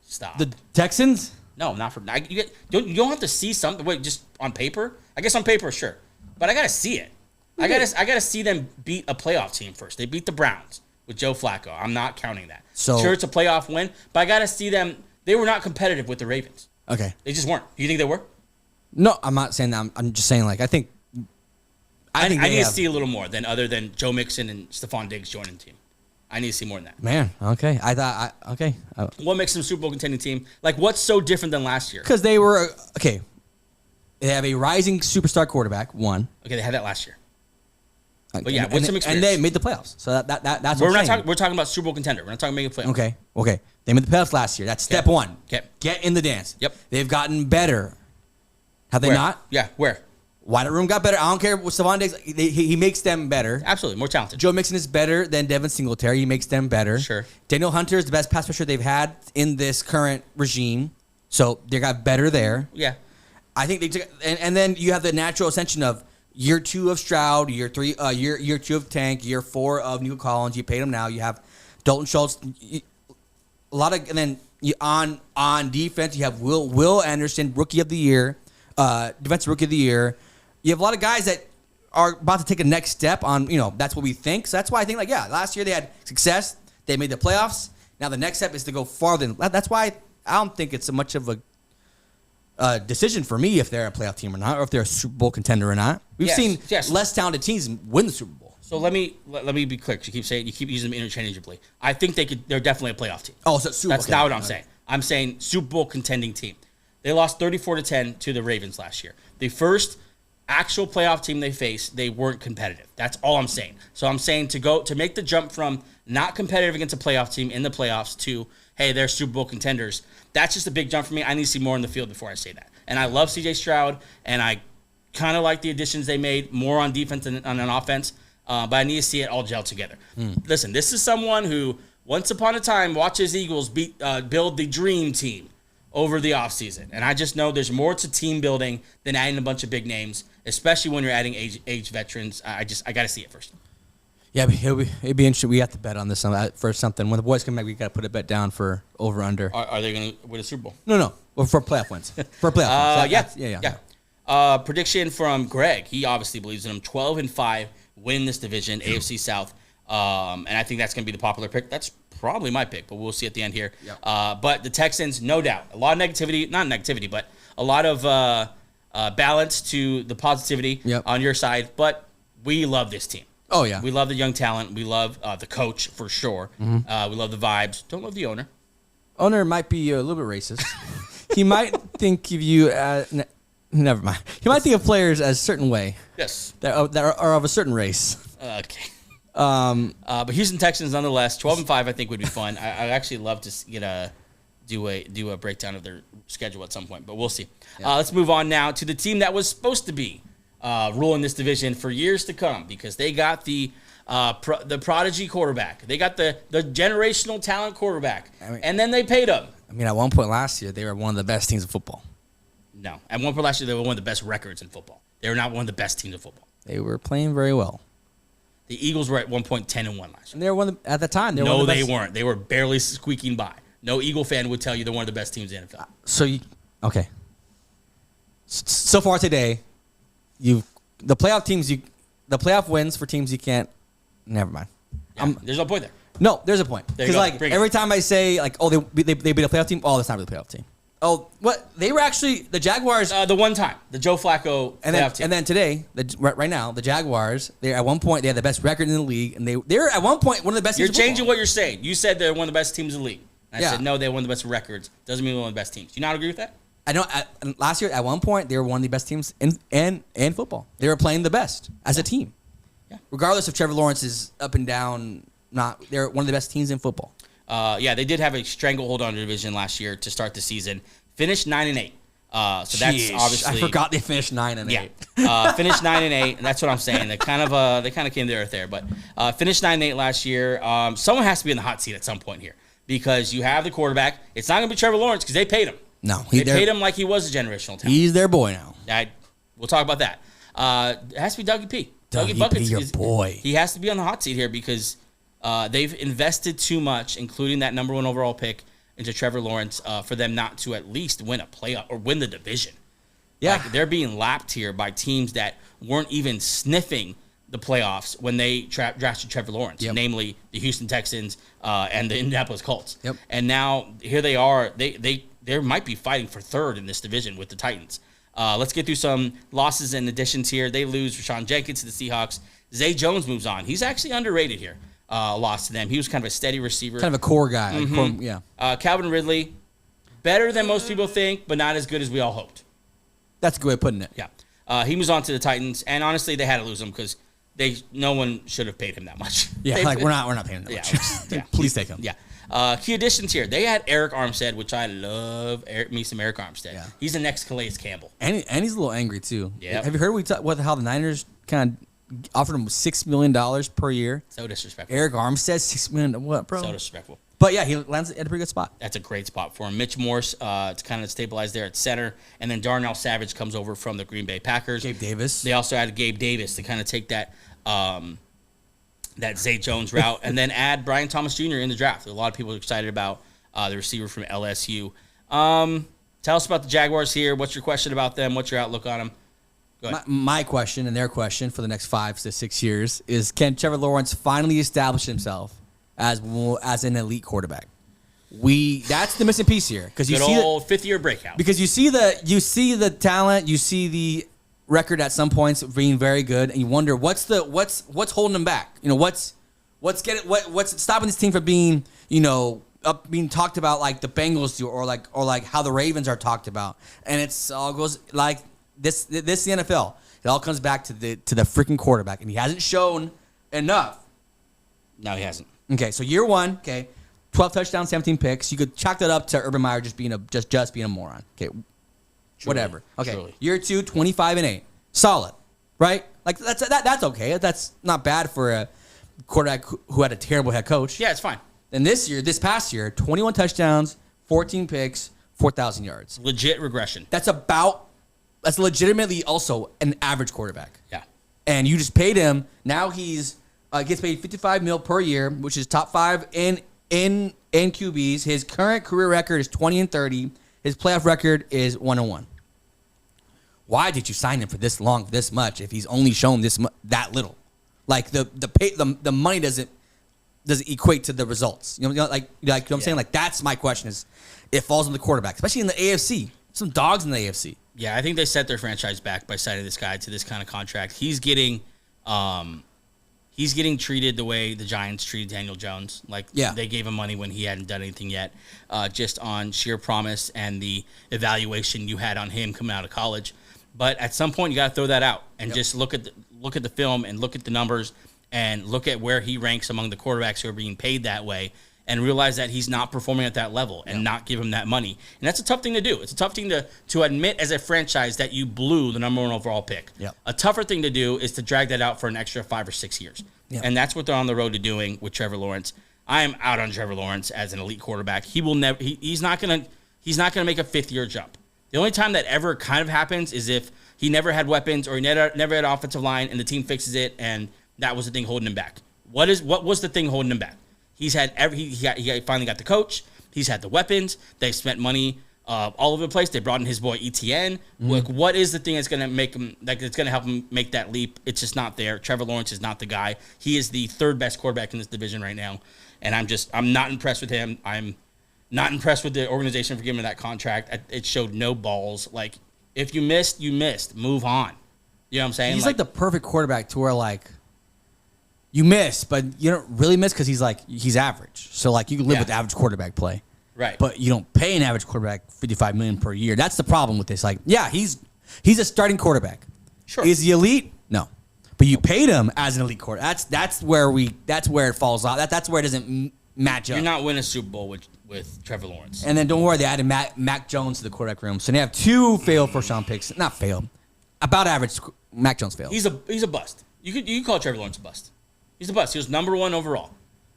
Stop. The Texans? No, not for. You don't have to see something. Wait, just on paper? I guess on paper, sure, but I gotta see it. I gotta see them beat a playoff team first. They beat the Browns with Joe Flacco. I'm not counting that. So, sure, it's a playoff win, but I gotta see them. They were not competitive with the Ravens. Okay. They just weren't. Do you think they were? No, I'm not saying that. I'm just saying, like, I think I they need to have- see a little more other than Joe Mixon and Stephon Diggs joining the team. I need to see more than that. Man, okay. Okay. What makes them a Super Bowl contending team? Like, what's so different than last year? Because they were, okay, they have a rising superstar quarterback, one. Okay, they had that last year. But And- yeah, and, what's some experience? And they made the playoffs. So that's what We're I'm not saying. talking. We're talking about Super Bowl contender. We're not talking making playoffs. Okay. They made the playoffs last year. That's step one. Okay. Get in the dance. Yep. They've gotten better. Have they Where? not? Yeah. Where? Wider room got better. I don't care what Stephon Diggs. He makes them better. Absolutely more talented. Joe Mixon is better than Devin Singletary. He makes them better. Sure. Daniel Hunter is the best pass rusher they've had in this current regime. So they got better there. Yeah. I think they took, and then you have the natural ascension of year 2 of Stroud, year 3, year 2 of Tank, year 4 of Nico Collins. You paid him now. You have Dalton Schultz. A lot of, and then on defense you have Will Anderson, rookie of the year, defensive rookie of the year. You have a lot of guys that are about to take a next step on. That's what we think. So that's why I think last year they had success. They made the playoffs. Now the next step is to go farther. That's why I don't think it's so much of a decision for me if they're a playoff team or not, or if they're a Super Bowl contender or not. We've seen less talented teams win the Super Bowl. So let me be clear. You keep using them interchangeably. I think they're definitely a playoff team. Oh, so Super Bowl. That's not what I'm saying. I'm saying Super Bowl contending team. They lost 34-10 to the Ravens last year. The first actual playoff team they faced, they weren't competitive. That's all I'm saying. So I'm saying to make the jump from not competitive against a playoff team in the playoffs to, hey, they're Super Bowl contenders. That's just a big jump for me. I need to see more in the field before I say that. And I love C.J. Stroud, and I kind of like the additions they made, more on defense than on offense. But I need to see it all gel together. Listen, this is someone who once upon a time watched his Eagles build the dream team over the offseason. And I just know there's more to team building than adding a bunch of big names, especially when you're adding age veterans. I got to see it first. Yeah, it'd be interesting. We have to bet on this for something. When the boys come back, we got to put a bet down for over/under. Are they going to win a Super Bowl? No. Well, for playoff wins. For playoff wins. Yeah. Prediction from Greg. He obviously believes in them. 12-5, win this division, AFC South. And I think that's going to be the popular pick. That's probably my pick, but we'll see at the end here. Yep. But the Texans, no doubt. A lot of negativity. Not negativity, but a lot of balance to the positivity on your side. But we love this team. Oh, yeah. We love the young talent. We love the coach for sure. Mm-hmm. We love the vibes. Don't love the owner. Owner might be a little bit racist. He might think of you as... Never mind. He might think of players as a certain way. Yes. That are of a certain race. Okay. But Houston Texans, nonetheless, 12-5, I think would be fun. I'd actually love to do a breakdown of their schedule at some point, but we'll see. Yeah. Let's move on now to the team that was supposed to be ruling this division for years to come, because they got the prodigy quarterback. They got the generational talent quarterback, and then they paid him. I mean, at one point last year, they were one of the best teams in football. No. At one point last year, they were one of the best records in football. They were not one of the best teams in football. They were playing very well. The Eagles were at one point 10-1 last year. And they were at the time. No, they weren't. They were barely squeaking by. No Eagle fan would tell you they're one of the best teams in the NFL. Okay. So far today, the playoff wins for teams you can't. Never mind. Yeah, there's no point there. No, there's a point. Because every time I say they beat a playoff team, that's not really a playoff team. Oh, what? They were actually the Jaguars. The one time, the Joe Flacco playoff team. And then today, right now, the Jaguars. They at one point they had the best record in the league, and they're at one point one of the best. You're teams in changing what you're saying. You said they're one of the best teams in the league. I said no, they're one of the best records. Doesn't mean they're one of the best teams. Do you not agree with that? I know. Last year, at one point, they were one of the best teams in football. They were playing the best as a team. Yeah. Regardless if Trevor Lawrence is up and down, they're one of the best teams in football. They did have a stranglehold on the division last year to start the season. Finished 9-8. So that's obviously. I forgot they finished 9-8. Yeah. Finished 9-8. And that's what I'm saying. They kind of came to earth there, but finished 9-8 last year. Someone has to be in the hot seat at some point here, because you have the quarterback. It's not going to be Trevor Lawrence because they paid him. No, they paid him like he was a generational talent. He's their boy now. We'll talk about that. It has to be Dougie P. Dougie Buckets, your boy. He has to be on the hot seat here because they've invested too much, including that number 1 overall pick, into Trevor Lawrence for them not to at least win a playoff or win the division. Yeah, they're being lapped here by teams that weren't even sniffing the playoffs when they drafted Trevor Lawrence, namely the Houston Texans and the Indianapolis Colts. Yep. And now here they are. They they might be fighting for third in this division with the Titans. Let's get through some losses and additions here. They lose Rashawn Jenkins to the Seahawks. Zay Jones moves on. He's actually underrated here. Lost to them. He was kind of a steady receiver. Kind of a core guy. Like Calvin Ridley, better than most people think, but not as good as we all hoped. That's a good way of putting it. Yeah. He moves on to the Titans, and honestly, they had to lose him because no one should have paid him that much. Yeah, we're not paying him that much. Please take him. Yeah. Key additions here. They had Eric Armstead, which I love. Me some Eric Armstead. Yeah. He's the next Calais Campbell. And he's a little angry too. Yeah. Have you heard how the Niners kind of offered him $6 million per year? So disrespectful. Eric Armstead, $6 million. What, bro? So disrespectful. But yeah, he lands at a pretty good spot. That's a great spot for him. Mitch Morse to kind of stabilize there at center. And then Darnell Savage comes over from the Green Bay Packers. Gabe Davis. They also added Gabe Davis to kind of take that Zay Jones route. And then add Brian Thomas Jr. in the draft. A lot of people are excited about the receiver from LSU. Tell us about the Jaguars here. What's your question about them? What's your outlook on them? Go ahead. My question and their question for the next 5 to 6 years is: can Trevor Lawrence finally establish himself as an elite quarterback? That's the missing piece here, because you Good see old fifth-year breakout. because you see the talent, you see the record at some points being very good, and you wonder what's holding him back. What's stopping this team from being being talked about like the Bengals do, or like how the Ravens are talked about, and it's all goes like this. This the NFL. It all comes back to the freaking quarterback, and he hasn't shown enough. No, he hasn't. Okay, so year one, 12 touchdowns, 17 picks. You could chalk that up to Urban Meyer just being a moron. Okay, whatever. Okay, truly. Year 2, 25-8, solid, right? Like that's okay. That's not bad for a quarterback who had a terrible head coach. Yeah, it's fine. And this past year, 21 touchdowns, 14 picks, 4,000 yards. Legit regression. That's legitimately also an average quarterback. Yeah. And you just paid him. Now he's gets paid $55 million per year, which is top 5 in QBs. His current career record is 20-30. His playoff record is 1-1. Why did you sign him for this long, this much, if he's only shown that little? Like the money doesn't equate to the results. You know what I'm saying? Like, that's my question, is it falls on the quarterback, especially in the AFC. Some dogs in the AFC. Yeah, I think they set their franchise back by signing this guy to this kind of contract. He's getting treated the way the Giants treated Daniel Jones. They gave him money when he hadn't done anything yet, just on sheer promise and the evaluation you had on him coming out of college. But at some point, you got to throw that out and just look at the film and look at the numbers and look at where he ranks among the quarterbacks who are being paid that way, and realize that he's not performing at that level and not give him that money. And that's a tough thing to do. It's a tough thing to admit as a franchise that you blew the number 1 overall pick. Yep. A tougher thing to do is to drag that out for an extra 5 or 6 years. Yep. And that's what they're on the road to doing with Trevor Lawrence. I am out on Trevor Lawrence as an elite quarterback. He will never. He's not gonna make a 5th-year jump. The only time that ever kind of happens is if he never had weapons or he never had offensive line and the team fixes it, and that was the thing holding him back. What was the thing holding him back? He's had he finally got the coach. He's had the weapons. They spent money all over the place. They brought in his boy ETN. Like, what is the thing that's gonna make him? It's gonna help him make that leap? It's just not there. Trevor Lawrence is not the guy. He is the 3rd best quarterback in this division right now, and I'm not impressed with him. I'm not impressed with the organization for giving him that contract. It showed no balls. Like, if you missed, you missed. Move on. You know what I'm saying? He's like the perfect quarterback to where, like, you miss, but you don't really miss because he's average. So, like, you can live with average quarterback play. Right. But you don't pay an average quarterback $55 million per year. That's the problem with this. Like, yeah, he's a starting quarterback. Sure. Is he elite? No. But you paid him as an elite quarterback. That's where it falls off. That's where it doesn't match up. You're not winning a Super Bowl with Trevor Lawrence. And then don't worry, they added Mac Jones to the quarterback room. So they have 2 failed first-round picks. Not failed. About average. Mac Jones failed. He's a bust. You could call Trevor Lawrence a bust. He's a bust. He was number 1 overall.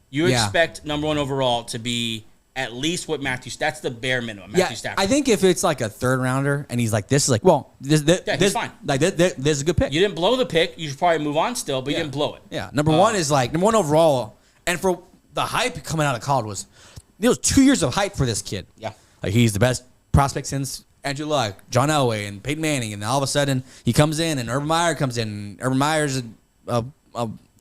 You expect number 1 overall to be at least what that's the bare minimum. Matthew Stafford. I think if it's like a 3rd rounder and he's like, this is like, well, this he's fine. Like, this is a good pick. You didn't blow the pick. You should probably move on still, but you didn't blow it. Yeah. Number 1 is like, number 1 overall. And for the hype coming out of college there was 2 years of hype for this kid. Yeah. Like, he's the best prospect since Andrew Luck, John Elway, and Peyton Manning. And then all of a sudden he comes in and Urban Meyer comes in. Urban Meyer's a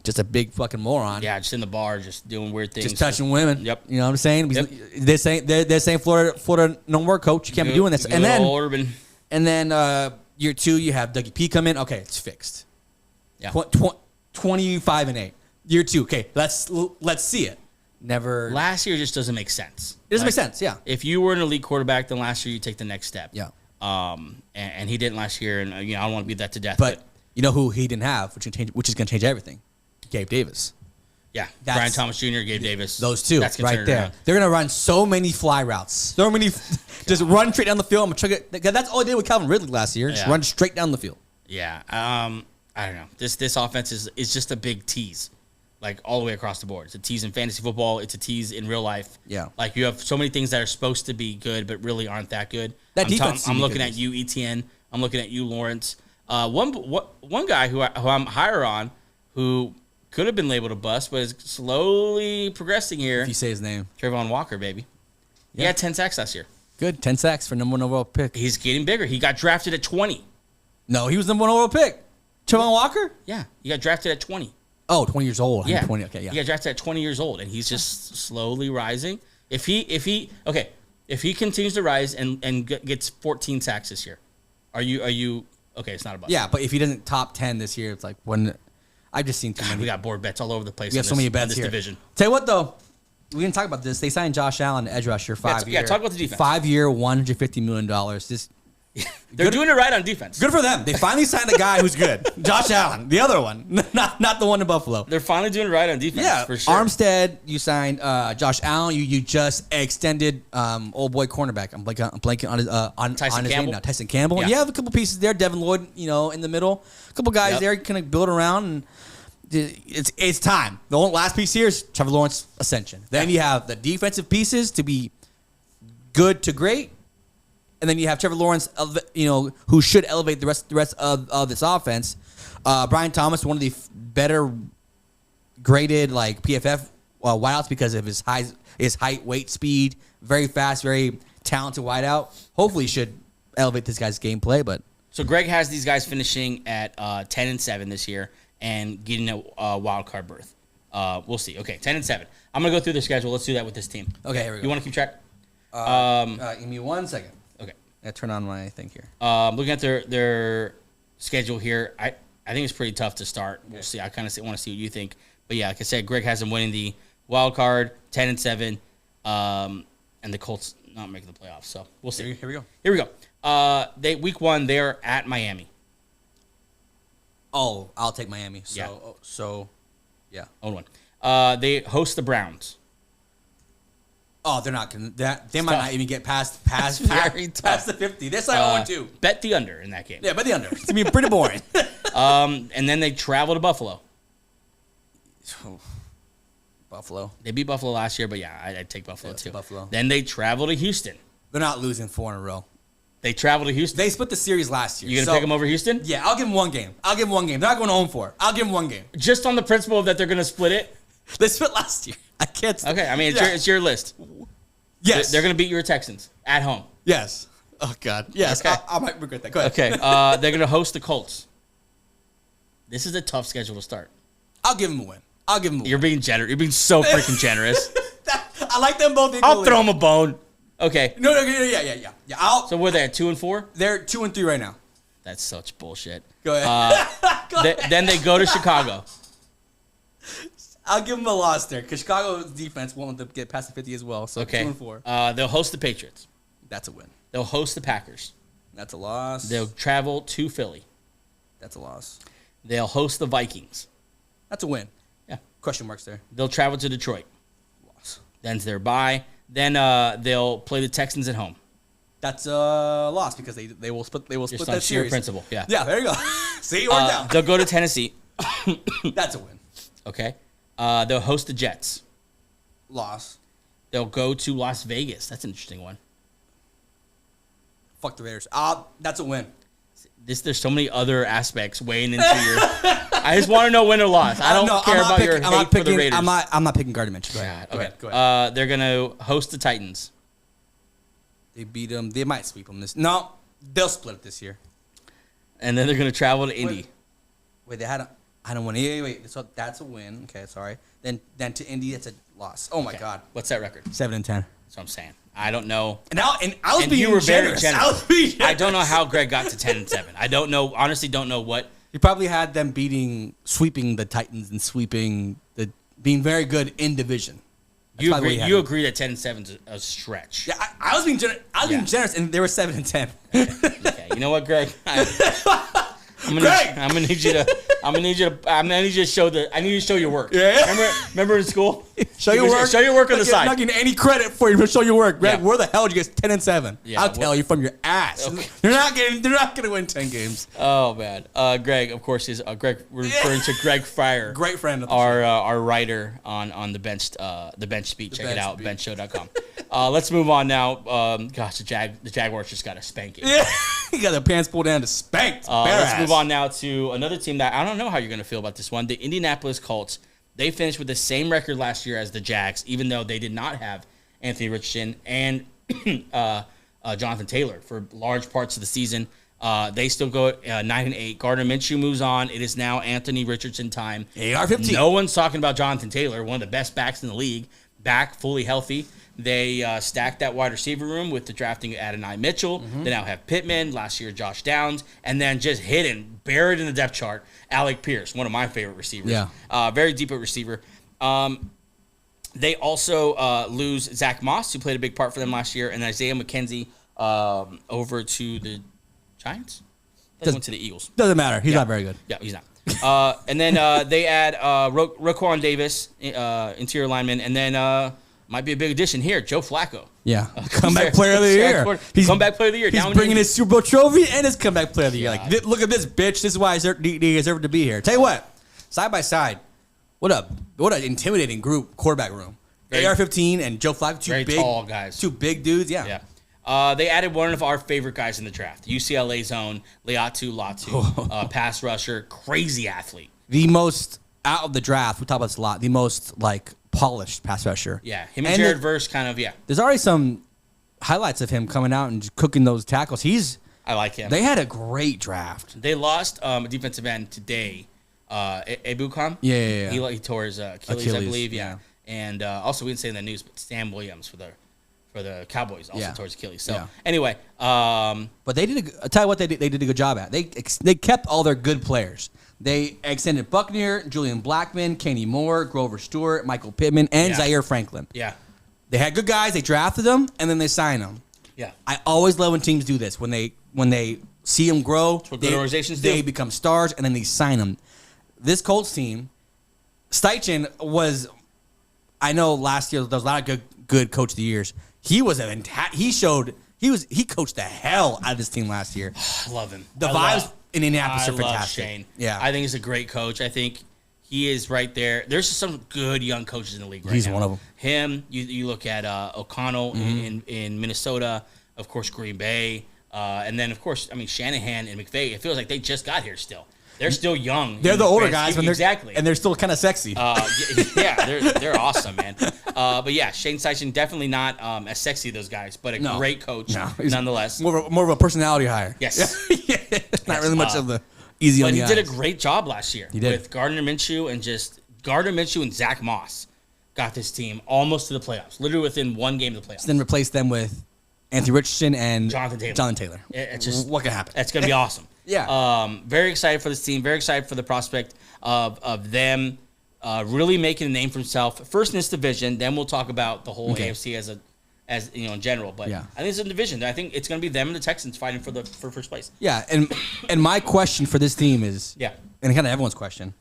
just a big fucking moron. Yeah, just in the bar, just doing weird things. Just touching women. Yep. You know what I'm saying? Yep. They're saying Florida no more, coach. You can't be doing this. And then year 2, you have Dougie P come in. Okay, it's fixed. Yeah. 25-8. Year 2. Okay, let's see it. Never. Last year just doesn't make sense. It doesn't make sense. Yeah. If you were an elite quarterback, then last year you take the next step. Yeah. And he didn't last year, and I don't want to beat that to death. But you know who he didn't have, which is going to change everything? Gabe Davis. Yeah, Brian Thomas Jr., Gabe Davis. Those two, that's right there. around. They're going to run so many fly routes. So many, just run straight down the field. That's all they did with Calvin Ridley last year. Just run straight down the field. Yeah. I don't know. This offense is just a big tease, like all the way across the board. It's a tease in fantasy football. It's a tease in real life. Yeah. Like you have so many things that are supposed to be good, but really aren't that good. I'm looking at you, ETN. I'm looking at you, Lawrence. One guy who I'm higher on, who could have been labeled a bust, but is slowly progressing here. If you say his name. Trayvon Walker, baby. He had 10 sacks last year. Good. 10 sacks for number 1 overall pick. He's getting bigger. He got drafted at 20. No, he was number 1 overall pick. Trayvon Walker? Yeah. He got drafted at 20. Oh, 20 years old. Yeah. 20. Okay, yeah. He got drafted at 20 years old, and he's just slowly rising. If he continues to rise and gets 14 sacks this year, are you okay? It's not a bust. Yeah, but if he doesn't top 10 this year, it's like when I've just seen too many. We got board bets all over the place. We have so many bets in this here. division. Tell you what, though, we didn't talk about this. They signed Josh Allen, edge rusher, 5 year. Yeah, talk about the defense. 5 year, $150 million. Just They're doing it right on defense. good for them. They finally signed a guy who's good. Josh Allen, the other one, not the one in Buffalo. They're finally doing it right on defense. Yeah, for sure. Armstead, you signed Josh Allen. You just extended old boy cornerback. I'm blanking on his Tyson his Campbell. name now. Tyson Campbell. Yeah. And you have a couple pieces there. Devin Lloyd, in the middle. A couple guys there you kind of build around. And it's time. The only last piece here is Trevor Lawrence ascension. Then you have the defensive pieces to be good to great. And then you have Trevor Lawrence, who should elevate the rest of this offense. Brian Thomas, one of the better graded like PFF wideouts because of his height, weight, speed, very fast, very talented wideout. Hopefully, should elevate this guy's gameplay. But so Greg has these guys finishing at 10-7 this year and getting a wild card berth. We'll see. Okay, 10-7. I'm gonna go through the schedule. Let's do that with this team. Okay, here we go. You want to keep track? Give me 1 second. Okay. I turn on my thing here. Looking at their schedule here, I think it's pretty tough to start. We'll see. I kind of want to see what you think. But yeah, like I said, Greg has them winning the wild card, 10-7, and the Colts not making the playoffs. So we'll see. Here we go. Here we go. Week 1, they're at Miami. Oh, I'll take Miami. Yeah. 0-1. They host the Browns. Oh, they're not going to. They might not even get past very tough. the 50. They're like 0-2. Bet the under in that game. Yeah, bet the under. It's going to be pretty boring. And then they travel to Buffalo. Buffalo. They beat Buffalo last year, but yeah, I'd take Buffalo too. Buffalo. Then they travel to Houston. They're not losing 4 in a row. They travel to Houston. They split the series last year. You going to pick them over Houston? Yeah, I'll give them one game. They're not going 0-4. I'll give them one game. Just on the principle that they're going to split it? They split last year. I can't. Okay, I mean, it's your list. Yes. They're going to beat your Texans at home. Yes. Oh, God. Yes. Okay. I might regret that. Go ahead. Okay. They're going to host the Colts. This is a tough schedule to start. I'll give them a win. You're being generous. You're being so freaking generous. I like them both equally. I'll throw them a bone. Okay. No, yeah. So where are they at, 2-4? They're 2-3 right now. That's such bullshit. Go ahead. Then they go to Chicago. I'll give them a loss there because Chicago's defense won't let them get past the 50 as well. So Okay. 2-4. They'll host the Patriots. That's a win. They'll host the Packers. That's a loss. They'll travel to Philly. That's a loss. They'll host the Vikings. That's a win. Yeah. Question marks there. They'll travel to Detroit. Loss. Then's their bye. Then they'll play the Texans at home. That's a loss because they will split. They will Just split on that sheer series. principle. Yeah. Yeah. There you go. See, it worked out. They'll go to Tennessee. That's a win. Okay. They'll host the Jets. Loss. They'll go to Las Vegas. That's an interesting one. Fuck the Raiders. That's a win. There's so many other aspects weighing into your. I just want to know win or loss. I don't care about your hate for the Raiders. I'm not picking garbage mention. Go ahead. Okay. Go ahead. They're gonna host the Titans. They beat them. They might sweep them this. No, they'll split it this year. And then they're gonna travel to Indy. Wait, they had a. I don't want to. Wait. So that's a win. Okay, sorry. Then to Indy, that's a loss. Oh my Okay. God. What's that record? 7-10. That's what I'm saying. I don't know. And I was And being you were very generous. generous. I was being generous. I don't know how Greg got to 10-7. I don't know. Honestly, don't know what. He probably had them sweeping the Titans and being very good in division. That's You probably agree? what he You had. agree that 10-7 is a stretch? Yeah, I was being generous. being generous, and they were 7-10. Okay. You know what, Greg? I'm gonna need you to show your work. Yeah. Remember in school? Show your work. Show your work on the I'm side. not getting any credit for you, but show your work, Greg. Yeah. Where the hell did you get 10-7? Yeah, I'll tell you from your ass. Okay. They're not gonna win 10 games. Oh man, Greg, of course, is Greg. We're referring to Greg Fryer, Great friend of the our writer on the bench speech. Check it out, benchshow.com. Let's move on now. Gosh, the Jaguars just got a spanking. Yeah, he got their pants pulled down to spank. Let's move on now to another team that I don't know how you're going to feel about this one. The Indianapolis Colts. They finished with the same record last year as the Jags, even though they did not have Anthony Richardson and Jonathan Taylor for large parts of the season. They still go at 9-8. Gardner Minshew moves on. It is now Anthony Richardson time. AR-15. No one's talking about Jonathan Taylor, one of the best backs in the league, back fully healthy. They stacked that wide receiver room with the drafting of Adonai Mitchell. They now have Pittman, last year Josh Downs, and then just hidden, buried in the depth chart, Alec Pierce, one of my favorite receivers. Yeah. Very deep at receiver. They also lose Zach Moss, who played a big part for them last year, and Isaiah McKenzie over to the Giants? They went to the Eagles. Doesn't matter. He's not very good. Yeah, he's not. And then they add Raquan Davis, interior lineman, and then might be a big addition here, Joe Flacco. Yeah, comeback player of the year. He's comeback player of the year. He's Now bringing his Super Bowl trophy and his comeback player of the year. Yeah. Like, look at this bitch. This is why he deserved to be here. Tell you what, side by side, what an intimidating group quarterback room. AR-15 and Joe Flacco, Very tall guys. two big dudes. Yeah. They added one of our favorite guys in the draft, UCLA's own Leatu Latu, pass rusher, crazy athlete. The most out of the draft. We talk about this a lot. The most polished pass rusher. Yeah, him and Jared Verse kind of. There's already some highlights of him coming out and just cooking those tackles. I like him. They had a great draft. They lost a defensive end today, Ebukam. Yeah. He tore his Achilles, I believe. Yeah. And also we didn't say in the news, but Sam Williams for the Cowboys also tore his Achilles. So anyway, but they did. I'll tell you what they did a good job at. They kept all their good players. They extended Buckner, Julian Blackmon, Kenny Moore, Grover Stewart, Michael Pittman, and Zaire Franklin. Yeah. They had good guys. They drafted them, and then they signed them. Yeah. I always love when teams do this. When they see them grow, what good organizations do. They become stars, and then they sign them. This Colts team, Steichen was. I know last year there was a lot of good coach of the years. He was he coached the hell out of this team last year. I love him. The vibes in Indianapolis are love fantastic. Shane. Yeah, I think he's a great coach. I think he is right there. There's some good young coaches in the league right now. He's one of them. Him, you look at O'Connell in Minnesota, of course Green Bay, and then of course Shanahan and McVay. It feels like they just got here still. They're still young. They're the older guys, exactly, and they're still kind of sexy. They're awesome, man. But yeah, Shane Steichen definitely not as sexy as those guys, but a great coach nonetheless. More of a personality hire. Yes, not really much of the easy on the eyes. But he did a great job last year with Gardner Minshew and Zach Moss got this team almost to the playoffs, literally within one game of the playoffs. Then replace them with Anthony Richardson and Jonathan Taylor. It's just what can happen. That's going to be awesome. Yeah. Very excited for this team. Very excited for the prospect of them really making a name for themselves. First in this division, then we'll talk about the whole AFC as in general. But I think it's a division. I think it's going to be them and the Texans fighting for first place. Yeah, and my question for this team is and kind of everyone's question,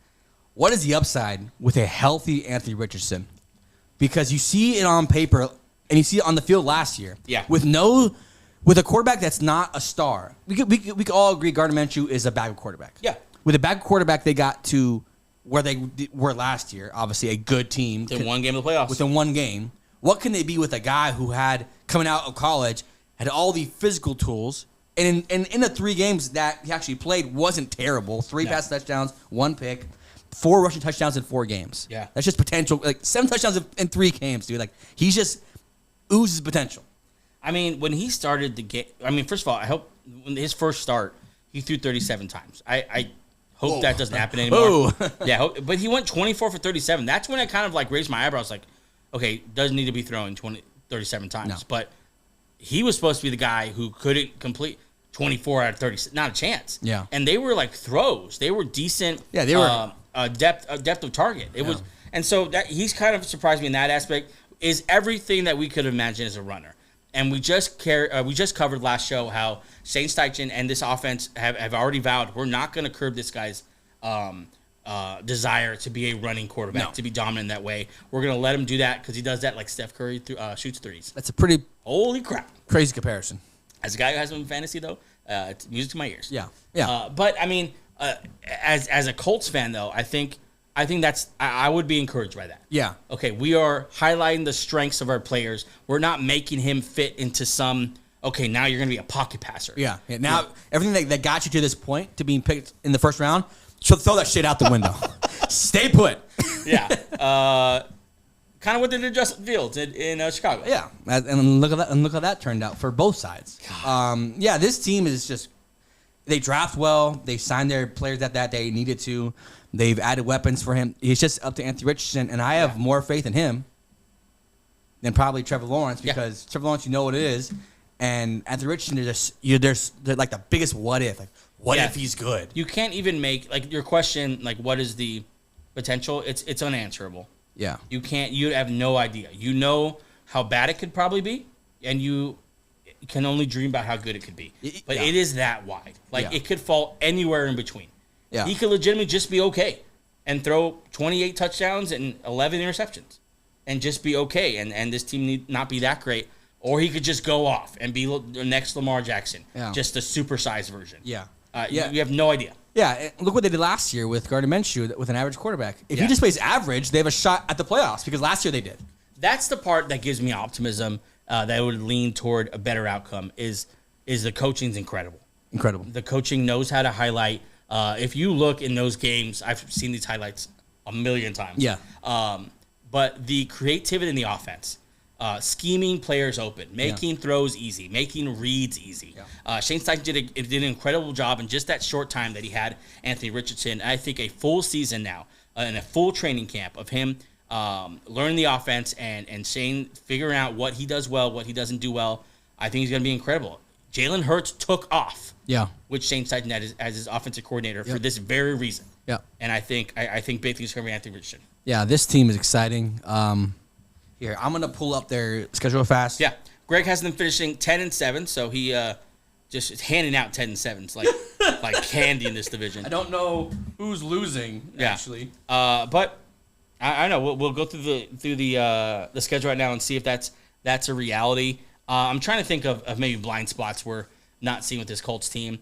what is the upside with a healthy Anthony Richardson? Because you see it on paper and you see it on the field last year. Yeah. With a quarterback that's not a star. We could all agree Gardner Minshew is a backup quarterback. Yeah. With a backup quarterback, they got to where they were last year. Obviously, a good team. Within one game of the playoffs. Within one game. What can they be with a guy who had, coming out of college, had all the physical tools, and in the 3 games that he actually played wasn't terrible. 3 pass touchdowns, 1 pick, 4 rushing touchdowns in 4 games. Yeah. That's just potential. 7 touchdowns in 3 games, dude. He's just oozes potential. When he started the game, first of all, I hope when his first start, he threw 37 times. I Hope that doesn't happen anymore. Oh. Yeah, but he went 24 for 37. That's when I kind of like raised my eyebrows. Like, okay, doesn't need to be throwing 37 times. No. But he was supposed to be the guy who couldn't complete 24 out of 30. Not a chance. Yeah. And they were like throws. They were decent. Yeah, they were depth of target. It was, and so that he's kind of surprised me in that aspect. Is everything that we could imagine as a runner. And we just covered last show how Shane Steichen and this offense have already vowed we're not going to curb this guy's desire to be a running quarterback, to be dominant that way. We're going to let him do that because he does that like Steph Curry shoots threes. That's a pretty Holy crap. crazy comparison. As a guy who has him in fantasy, though, it's music to my ears. Yeah. Yeah. But, I mean, as a Colts fan, though, I think that's I would be encouraged by that. Yeah. Okay, we are highlighting the strengths of our players. We're not making him fit into some, okay, now you're going to be a pocket passer. Yeah. Now, everything that got you to this point, to being picked in the first round, so throw that shit out the window. Stay put. Yeah. Kind of what they did to Justin Fields in Chicago. Yeah. And look at that. And look how that turned out for both sides. Yeah, this team is just, they draft well. They signed their players that they needed to. They've added weapons for him. It's just up to Anthony Richardson, and I have more faith in him than probably Trevor Lawrence because Trevor Lawrence, you know what it is, and Anthony Richardson is just they're like the biggest what if. Like, what if he's good? You can't even make like your question like what is the potential? It's unanswerable. Yeah. You have no idea. You know how bad it could probably be, and you can only dream about how good it could be. But it is that wide. Like it could fall anywhere in between. Yeah. He could legitimately just be okay and throw 28 touchdowns and 11 interceptions and just be okay. And this team need not be that great. Or he could just go off and be the next Lamar Jackson, just a supersized version. Yeah. You have no idea. Yeah, look what they did last year with Gardner Minshew with an average quarterback. If he just plays average, they have a shot at the playoffs because last year they did. That's the part that gives me optimism that would lean toward a better outcome is the coaching's incredible. Incredible. The coaching knows how to highlight. If you look in those games, I've seen these highlights a million times. Yeah. But the creativity in the offense, scheming players open, making throws easy, making reads easy. Yeah. Shane Steichen did an incredible job in just that short time that he had Anthony Richardson. I think a full season now and a full training camp of him learning the offense and Shane figuring out what he does well, what he doesn't do well. I think he's going to be incredible. Jalen Hurts took off. Yeah. With Shane Steichen as his offensive coordinator for this very reason. Yeah. And I think big things are going to be Anthony Richardson. Yeah, this team is exciting. Here, I'm going to pull up their schedule fast. Yeah. Greg has them finishing 10-7, so he just is handing out 10-7s like candy in this division. I don't know who's losing, actually. But I know we'll go through the schedule right now and see if that's a reality. I'm trying to think of maybe blind spots we're not seeing with this Colts team.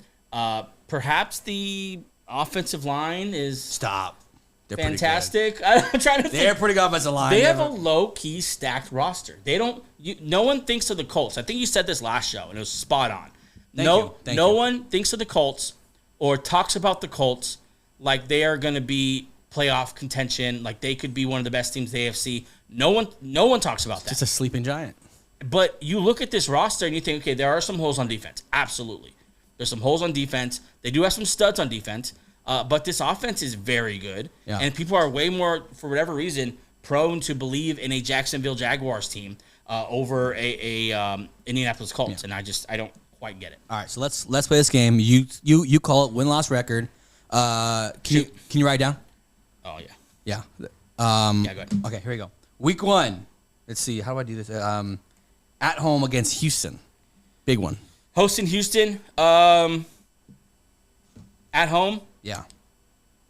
Perhaps the offensive line is They're fantastic. I'm trying to think. They're pretty good offensive line. They have a low-key stacked roster. No one thinks of the Colts. I think you said this last show, and it was spot on. No one thinks of the Colts or talks about the Colts like they are going to be playoff contention, like they could be one of the best teams in the AFC. No one talks about that. Just a sleeping giant. But you look at this roster and you think, okay, there are some holes on defense. Absolutely. There's some holes on defense. They do have some studs on defense. But this offense is very good. Yeah. And people are way more, for whatever reason, prone to believe in a Jacksonville Jaguars team over a Indianapolis Colts. Yeah. And I don't quite get it. All right, so let's play this game. You call it win-loss record. Can you write it down? Oh, yeah. Yeah. Yeah, go ahead. Okay, here we go. Week 1. Let's see. How do I do this? At home against Houston. Big one. Hosting Houston. At home. Yeah.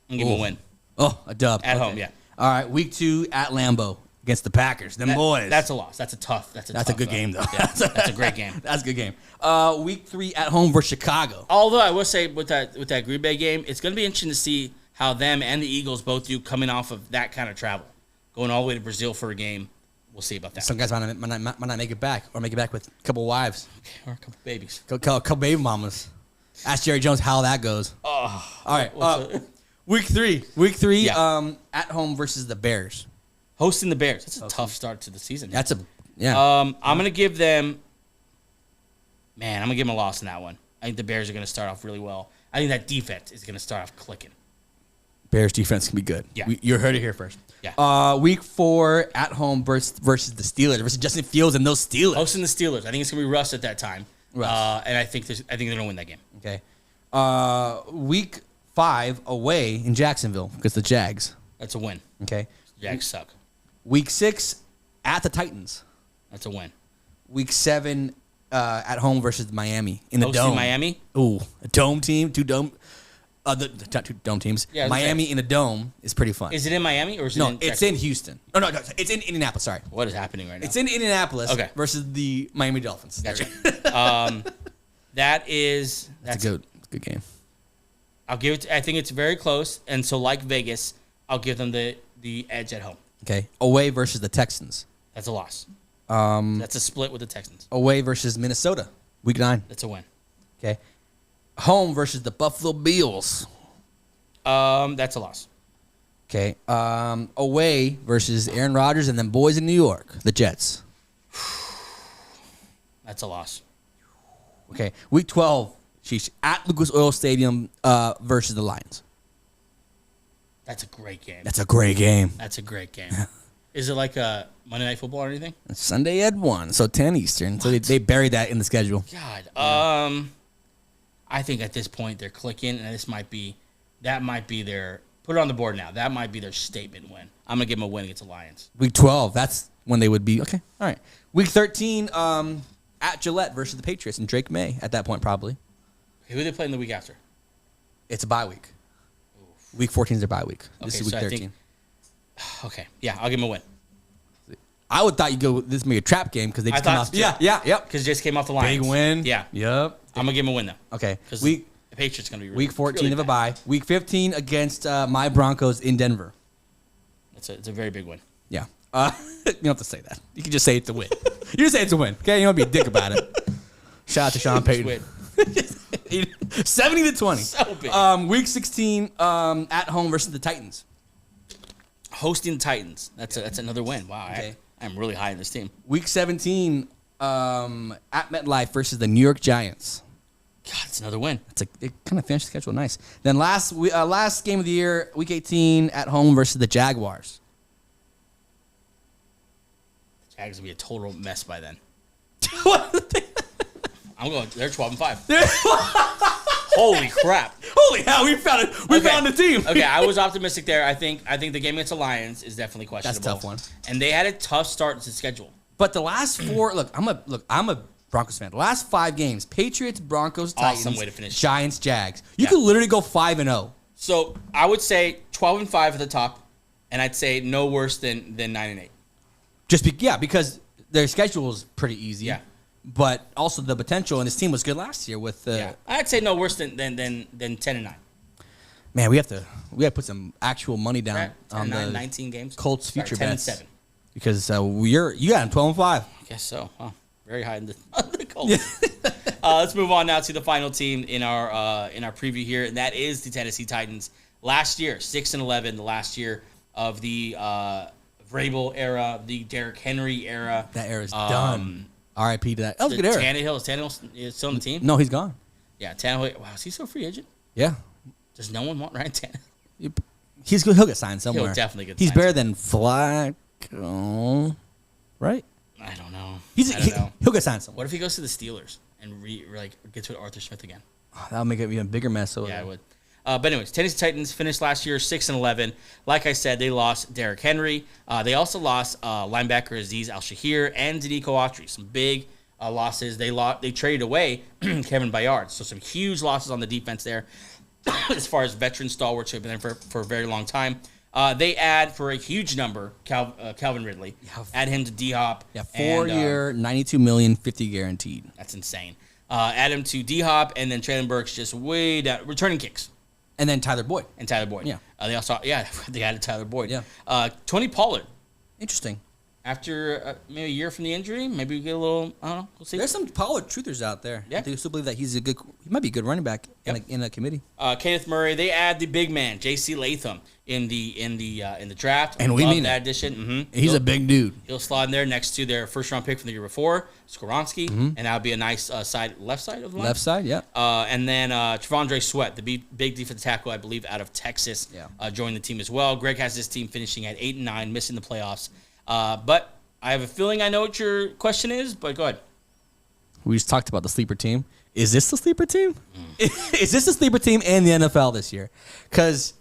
I'm giving a win. Oh, a dub. At home, yeah. All right, week 2 at Lambeau against the Packers. Boys. That's a loss. That's a good game, though. Yeah, that's a great game. That's a good game. Week 3 at home versus Chicago. Although I will say with that Green Bay game, it's going to be interesting to see how them and the Eagles both do coming off of that kind of travel. Going all the way to Brazil for a game. We'll see about that. Some guys might not make it back, or make it back with a couple wives. Or a couple babies. A couple baby mamas. Ask Jerry Jones how that goes. Oh, all right. Week 3. Yeah. At home versus the Bears. Hosting the Bears. That's a tough start to the season. Yeah. I'm going to give them a loss in that one. I think the Bears are going to start off really well. I think that defense is going to start off clicking. Bears defense can be good. Yeah. You heard it here first. Yeah. Week 4 at home versus the Steelers versus Justin Fields and those Steelers. Hosting the Steelers. I think it's gonna be Russ at that time. Russ. And I think they're gonna win that game. Okay. Week 5 away in Jacksonville against the Jags. That's a win. Okay. Jags suck. Week 6 at the Titans. That's a win. Week 7 at home versus Miami in the Hosting dome. Miami. Ooh, a dome team, two dome teams. Yeah, Miami in a dome is pretty fun. Is it in Miami or is it No, in it's Jacksonville? in Houston. Oh, no, it's in Indianapolis. Sorry. What is happening right now? It's in Indianapolis Okay. versus the Miami Dolphins. Gotcha. That's a good game. I'll give it. I think it's very close, and so like Vegas, I'll give them the edge at home. Okay. Away versus the Texans. That's a loss. That's a split with the Texans. Away versus Minnesota. Week 9. That's a win. Okay. Home versus the Buffalo Bills. That's a loss. Okay. Away versus Aaron Rodgers and then boys in New York, the Jets. That's a loss. Okay. Week 12, sheesh, at Lucas Oil Stadium versus the Lions. That's a great game. That's a great game. That's a great game. Is it like a Monday Night Football or anything? It's Sunday at 1, so 10 Eastern. So they buried that in the schedule. God. I think at this point they're clicking, and that might be their put it on the board now. That might be their statement win. I'm gonna give them a win against the Lions. Week 12, that's when they would be okay. All right. Week 13, at Gillette versus the Patriots and Drake May at that point probably. Who are they playing the week after? It's a bye week. Week 14 is their bye week. This is week so 13. Okay, yeah, I'll give them a win. I would thought you'd go this would be a trap game because they just I come thought off. so. Yep. Because just came off the Lions. Big win. Yeah. Yep. I'm gonna give them a win though. Okay. Because The Patriots gonna be really, week 14 really of a bad. bye. Week 15 against my Broncos in Denver. It's a very big win. Yeah. You don't have to say that. You can just say it's a win. You just say it's a win. Okay. You don't be a dick about it. Shout out to Sean Payton. Win. 70-20. So big. Week 16 at home versus the Titans. Hosting Titans. That's another win. Wow. Okay. I'm really high in this team. Week 17 at MetLife versus the New York Giants. God, it's another win. It kind of finished the schedule nice. Then last game of the year, Week 18 at home versus the Jaguars. Jags will be a total mess by then. What? I'm going. They're 12-5. Holy crap! Holy hell, we found it. We found the team. Okay, I was optimistic there. I think the game against the Lions is definitely questionable. That's a tough one. And they had a tough start to the schedule. But the last 4, I'm a Broncos fan. The last 5 games, Patriots, Broncos, Titans, Awesome way to finish. Giants, Jags. You Yeah. could literally go 5-0. So I would say 12-5 at the top, and I'd say no worse than 9-8. Because their schedule is pretty easy. Yeah. But also the potential, and this team was good last year with Yeah, I'd say no worse than 10-9. Man, we have to put some actual money down Right? on 10-9, the 19 games. Colts Sorry, future 10 bets. and 7. Because you got them 12-5. I guess so. Huh. Very high in the Colts. Let's move on now to the final team in our preview here, and that is the Tennessee Titans. Last year, 6-11, the last year of the Vrabel era, the Derrick Henry era. That era's done. R.I.P. to that. That was a good era. Tannehill still on the team? No, he's gone. Yeah, Tannehill. Wow, is he still a free agent? Yeah. Does no one want Ryan Tannehill? He's good. He'll get signed somewhere. He'll definitely get He's signed better than Flacco, right? I don't know. He'll get signed somewhere. What if he goes to the Steelers and gets with Arthur Smith again? That'll make it an even bigger mess. Yeah, I would. But anyways, Tennessee Titans finished last year 6-11. Like I said, they lost Derrick Henry. They also lost linebacker Azeez Al-Shahir and Danico Autry. Some big losses. They traded away Kevin Byard. So some huge losses on the defense there as far as veteran stalwarts who have been there for a very long time. They add for a huge number Calvin Ridley. Add him to D-Hop. Yeah, 4-year, $92 million, $50 guaranteed. That's insane. Add him to D-Hop, and then Traylon Burks just way down, returning kicks. And then Tyler Boyd. Yeah. They also, they added Tyler Boyd. Yeah. Tony Pollard. Interesting. after maybe a year from the injury, maybe we get a little. I don't know. We'll see. There's some Pollard truthers out there. Yeah. They still believe that he might be a good running back in a committee. Kenneth Murray. They add the big man, J.C. Latham, in the draft. And we Love mean that it. addition. Mm-hmm. He's a big dude. He'll slot in there next to their first round pick from the year before, Skoronski, and that'll be a nice left side of the line. Left side, yeah. And then Trevondre Sweat, the big defensive tackle, I believe, out of Texas, joined the team as well. Greg has his team finishing at 8-9, missing the playoffs. But I have a feeling I know what your question is, but go ahead. We just talked about the sleeper team. Is this the sleeper team? Is this the sleeper team in the NFL this year? Because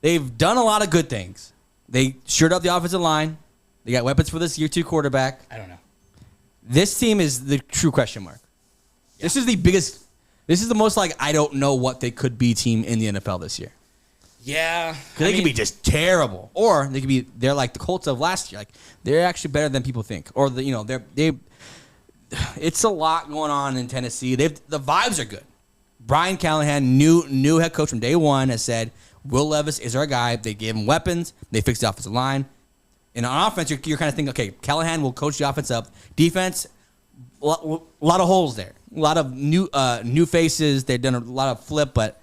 they've done a lot of good things. They shored up the offensive line. They got weapons for this year 2 quarterback. I don't know. This team is the true question mark. Yeah. This is the biggest. This is the most I don't know what they could be team in the NFL this year. Yeah, They could be just terrible, or they're like the Colts of last year. They're actually better than people think, or they. It's a lot going on in Tennessee. The vibes are good. Brian Callahan, new head coach from day one, has said Will Levis is our guy. They gave him weapons. They fixed the offensive line. And on offense, you're kind of thinking, okay, Callahan will coach the offense up. Defense, a lot of holes there. A lot of new faces. They've done a lot of flip, but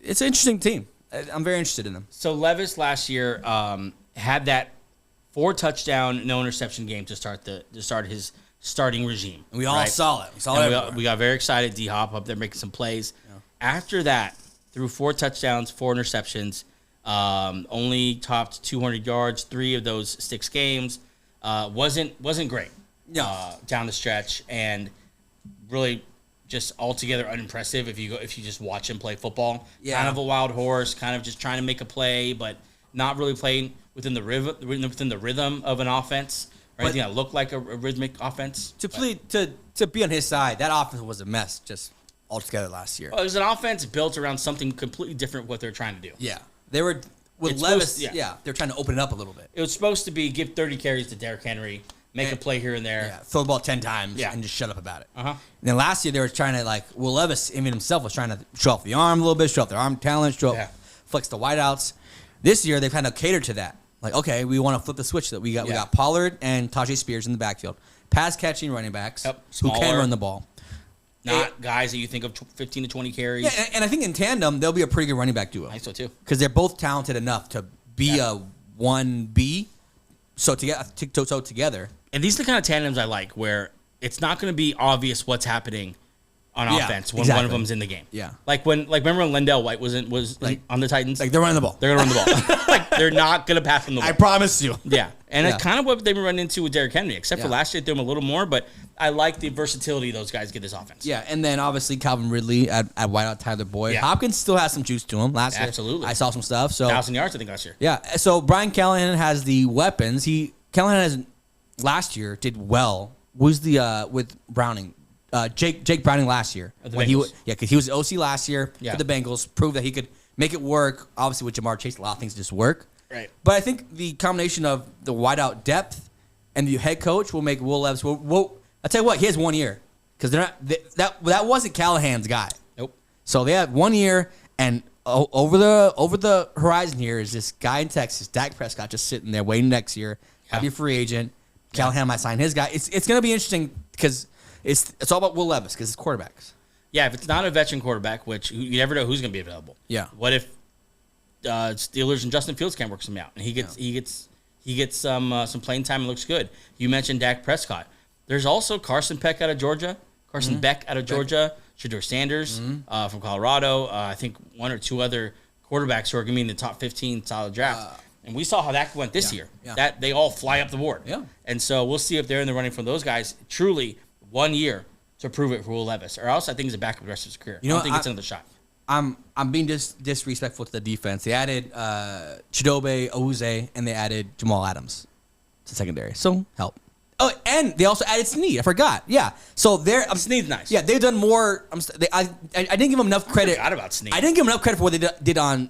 it's an interesting team. I'm very interested in them. So Levis last year had that 4 touchdown, no interception game to start his starting regime. And we all saw it. We got very excited. D-Hop up there making some plays. Yeah. After that, threw 4 touchdowns, 4 interceptions, only topped 200 yards, 3 of those 6 games. Wasn't great down the stretch, and really just altogether unimpressive if you just watch him play football. Yeah. Kind of a wild horse, kind of just trying to make a play, but not really playing within the rhythm of an offense or anything that looked like a rhythmic offense. To be on his side, that offense was a mess just altogether last year. Well, it was an offense built around something completely different what they're trying to do. Yeah. They were with Levis, they're trying to open it up a little bit. It was supposed to be give 30 carries to Derrick Henry, make a play here and there. Yeah, throw the ball 10 times and just shut up about it. Uh-huh. And then last year they were trying to Will Levis, even himself, was trying to show off the arm a little bit, show off their arm talent, flex the wideouts. This year they've kind of catered to that. Okay, we want to flip the switch that we got Pollard and Tajay Spears in the backfield. Pass catching running backs who can run the ball. Not guys that you think of 15 to 20 carries. Yeah, and I think in tandem, they'll be a pretty good running back duo. I think so, too. Because they're both talented enough to be a 1B, so together. And these are the kind of tandems I like, where it's not going to be obvious what's happening on offense when one of them's in the game. Yeah. Remember when Lendell White was on the Titans? They're running the ball. They're going to run the ball. They're not going to pass them the ball. I promise you. Yeah. And it's kind of what they've been running into with Derrick Henry, except for last year, they threw him a little more, but I like the versatility those guys give this offense. Yeah, and then obviously Calvin Ridley at wideout, Tyler Boyd. Yeah. Hopkins still has some juice to him last year. Absolutely. I saw some stuff. 1,000 yards, I think, last year. Yeah, so Brian Callahan has the weapons. Callahan last year did well. Who's the with Browning? Jake Browning last year. Because he was OC last year for the Bengals, proved that he could make it work. Obviously, with Jamar Chase, a lot of things just work. Right. But I think the combination of the wideout depth and the head coach will make Will Levis. I'll tell you what, he has 1 year because that wasn't Callahan's guy. Nope. So they have 1 year, and over the horizon here is this guy in Texas, Dak Prescott, just sitting there waiting next year. I'll be a free agent. Callahan might sign his guy. It's going to be interesting because it's all about Will Levis because it's quarterbacks. Yeah, if it's not a veteran quarterback, which you never know who's going to be available. Yeah. What if Steelers and Justin Fields can't work something out, and he gets some playing time and looks good? You mentioned Dak Prescott. There's also Carson Beck out of Georgia, Shedeur Sanders from Colorado. I think 1 or 2 other quarterbacks who are going to be in the top 15 solid draft. And we saw how that went this year. Yeah. That they all fly up the board. Yeah. And so we'll see if they're in the running from those guys. Truly, 1 year to prove it for Will Levis, or else I think he's a backup the rest of his career. I don't think it's another shot. I'm being disrespectful to the defense. They added Chidobe Awuzie, and they added Jamal Adams to secondary. So help. Oh, and they also added Snead. I forgot. Yeah. So they're Snead's nice. Yeah, they've done more. I didn't give them enough credit. I forgot about Snead. I didn't give them enough credit for what they did on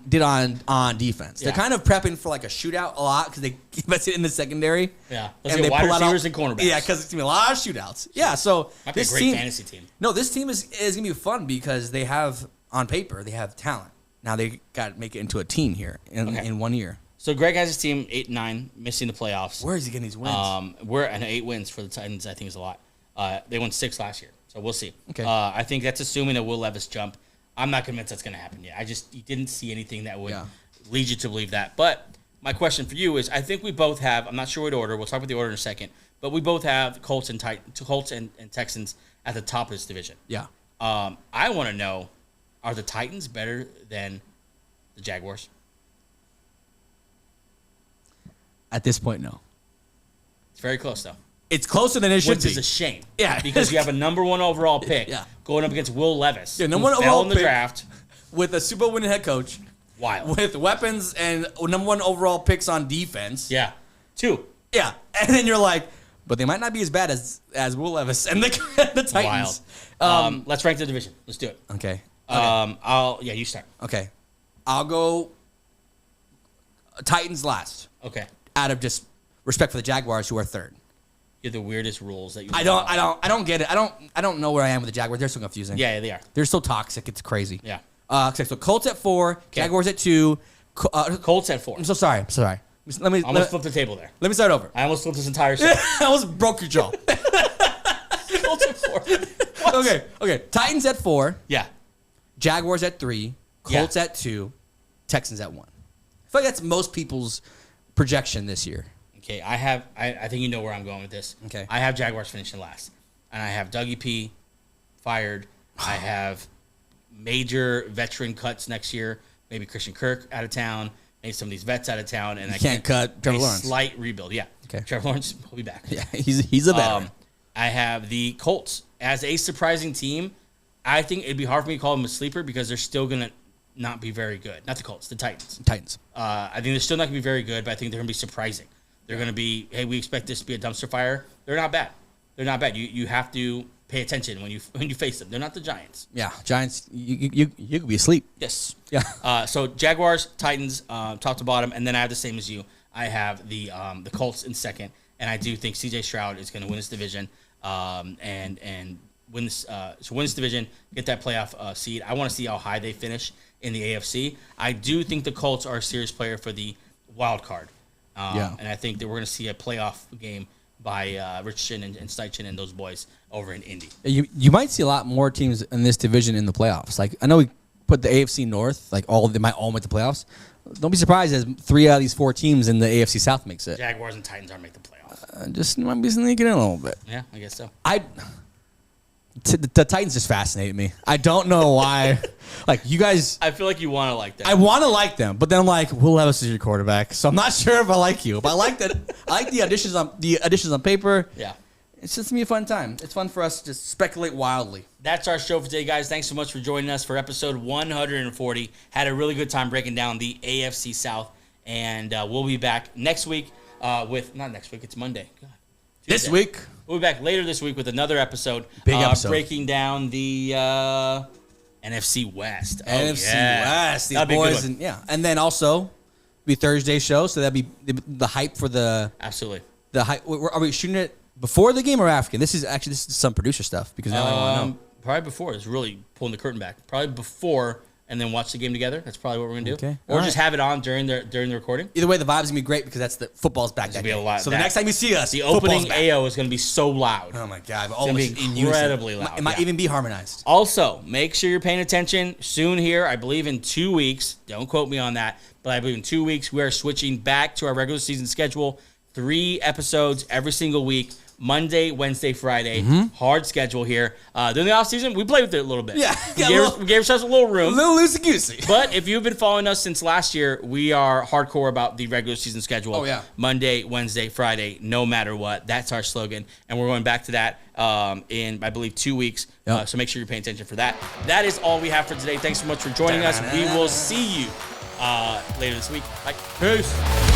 defense. Yeah. They're kind of prepping for like a shootout a lot because they invested in the secondary. Yeah. Let's get wide receivers and cornerbacks. Yeah, because it's gonna be a lot of shootouts. Yeah. So might be a great fantasy team. No, this team is gonna be fun because they have on paper they have talent. Now they got to make it into a team here in 1 year. So Greg has his team 8-9, missing the playoffs. Where is he getting these wins? We're at 8 wins for the Titans. I think is a lot. They won 6 last year, so we'll see. Okay. I think that's assuming that Will Levis jump. I'm not convinced that's going to happen yet. You didn't see anything that would lead you to believe that. But my question for you is, I think we both have. I'm not sure what order. We'll talk about the order in a second. But we both have Colts and Texans at the top of this division. Yeah. I want to know, are the Titans better than the Jaguars? At this point, no. It's very close, though. It's closer than it should Which be. is a shame. Yeah. Because you have a number 1 overall pick going up against Will Levis. Yeah, number 1 fell overall in the pick draft. With a Super Bowl winning head coach. Wild. With weapons and number 1 overall picks on defense. Yeah. 2. Yeah. And then you're like, but they might not be as bad as Will Levis and the Titans. Wild. Let's rank the division. Let's do it. Okay. You start. Okay. I'll go Titans last. Okay. Out of just respect for the Jaguars, who are third. You're the weirdest rules that you. I don't get it. I don't know where I am with the Jaguars. They're so confusing. Yeah, they are. They're so toxic. It's crazy. Yeah. Okay, so Colts at 4, Jaguars at 2. Colts at 4. I'm so sorry. Let me Almost flipped the table there. Let me start over. I almost flipped this entire set. I almost broke your jaw. Colts at 4. What? Okay. Titans at 4. Yeah. Jaguars at 3. Colts at 2. Texans at 1. I feel like that's most people's projection this year. Okay, I think you know where I'm going with this. Okay. I have Jaguars finishing last. And I have Dougie P fired. I have major veteran cuts next year. Maybe Christian Kirk out of town. Maybe some of these vets out of town. And I can't cut Trevor Lawrence. Slight rebuild, yeah. Okay. Trevor Lawrence will be back. Yeah, he's a veteran. I have the Colts as a surprising team. I think it'd be hard for me to call them a sleeper because they're still going to not be very good. Not the Colts, the Titans. I think they're still not going to be very good, but I think they're going to be surprising. They're going to be, hey, we expect this to be a dumpster fire. They're not bad. They're not bad. You have to pay attention when you face them. They're not the Giants. Yeah, Giants, you could be asleep. Yes. Yeah. So Jaguars, Titans, top to bottom, and then I have the same as you. I have the Colts in second, and I do think C.J. Stroud is going to win this division, and win this division, get that playoff seed. I want to see how high they finish in the AFC. I do think the Colts are a serious player for the wild card, and I think that we're going to see a playoff game by Richardson and Steichen and those boys over in Indy. You might see a lot more teams in this division in the playoffs. Like, I know we put the AFC North, like they might all make the playoffs. Don't be surprised as 3 out of these 4 teams in the AFC South makes it. Jaguars and Titans aren't make the playoffs. Just might be sneaking in a little bit. Yeah, I guess so. The Titans just fascinate me. I don't know why. Like, you guys, I feel like you want to like them. I want to like them, but then I'm like, Will Levis is your quarterback, so I'm not sure if I like you. But I like that. I like the additions on paper. Yeah. It's just gonna be a fun time. It's fun for us to just speculate wildly. That's our show for today, guys. Thanks so much for joining us for episode 140. Had a really good time breaking down the AFC South, and we'll be back next week with not next week. It's Monday. God, this week. We'll be back later this week with another episode. Big episode. Breaking down the NFC West. NFC West. These That'd be a good boys, one. and then also be Thursday show. So that'd be the hype for the Absolutely. the hype. Are we shooting it before the game or after? This is some producer stuff because now I want to know. Probably before. It's really pulling the curtain back. Probably before, and then watch the game together. That's probably what we're gonna do. Okay. Or All just right. have it on during the recording. Either way, the vibe's gonna be great because that's the football's back. It's That gonna be a day. lot. So the next time you see us, the football's opening back. AO is gonna be so loud. Oh my god! It's gonna be incredibly loud. It might Yeah. even be harmonized. Also, make sure you're paying attention. Soon here, I believe in 2 weeks, don't quote me on that, but I believe in 2 weeks, we are switching back to our regular season schedule. 3 episodes every single week. Monday, Wednesday, Friday. Hard schedule here. During the offseason, we played with it a little bit. Yeah. We gave ourselves a little A room. little loosey-goosey. But if you've been following us since last year, we are hardcore about the regular season schedule. Oh, yeah. Monday, Wednesday, Friday, no matter what. That's our slogan. And we're going back to that in, I believe, 2 weeks. Yep. So make sure you're paying attention for that. That is all we have for today. Thanks so much for joining us. We will see you later this week. Bye. Peace.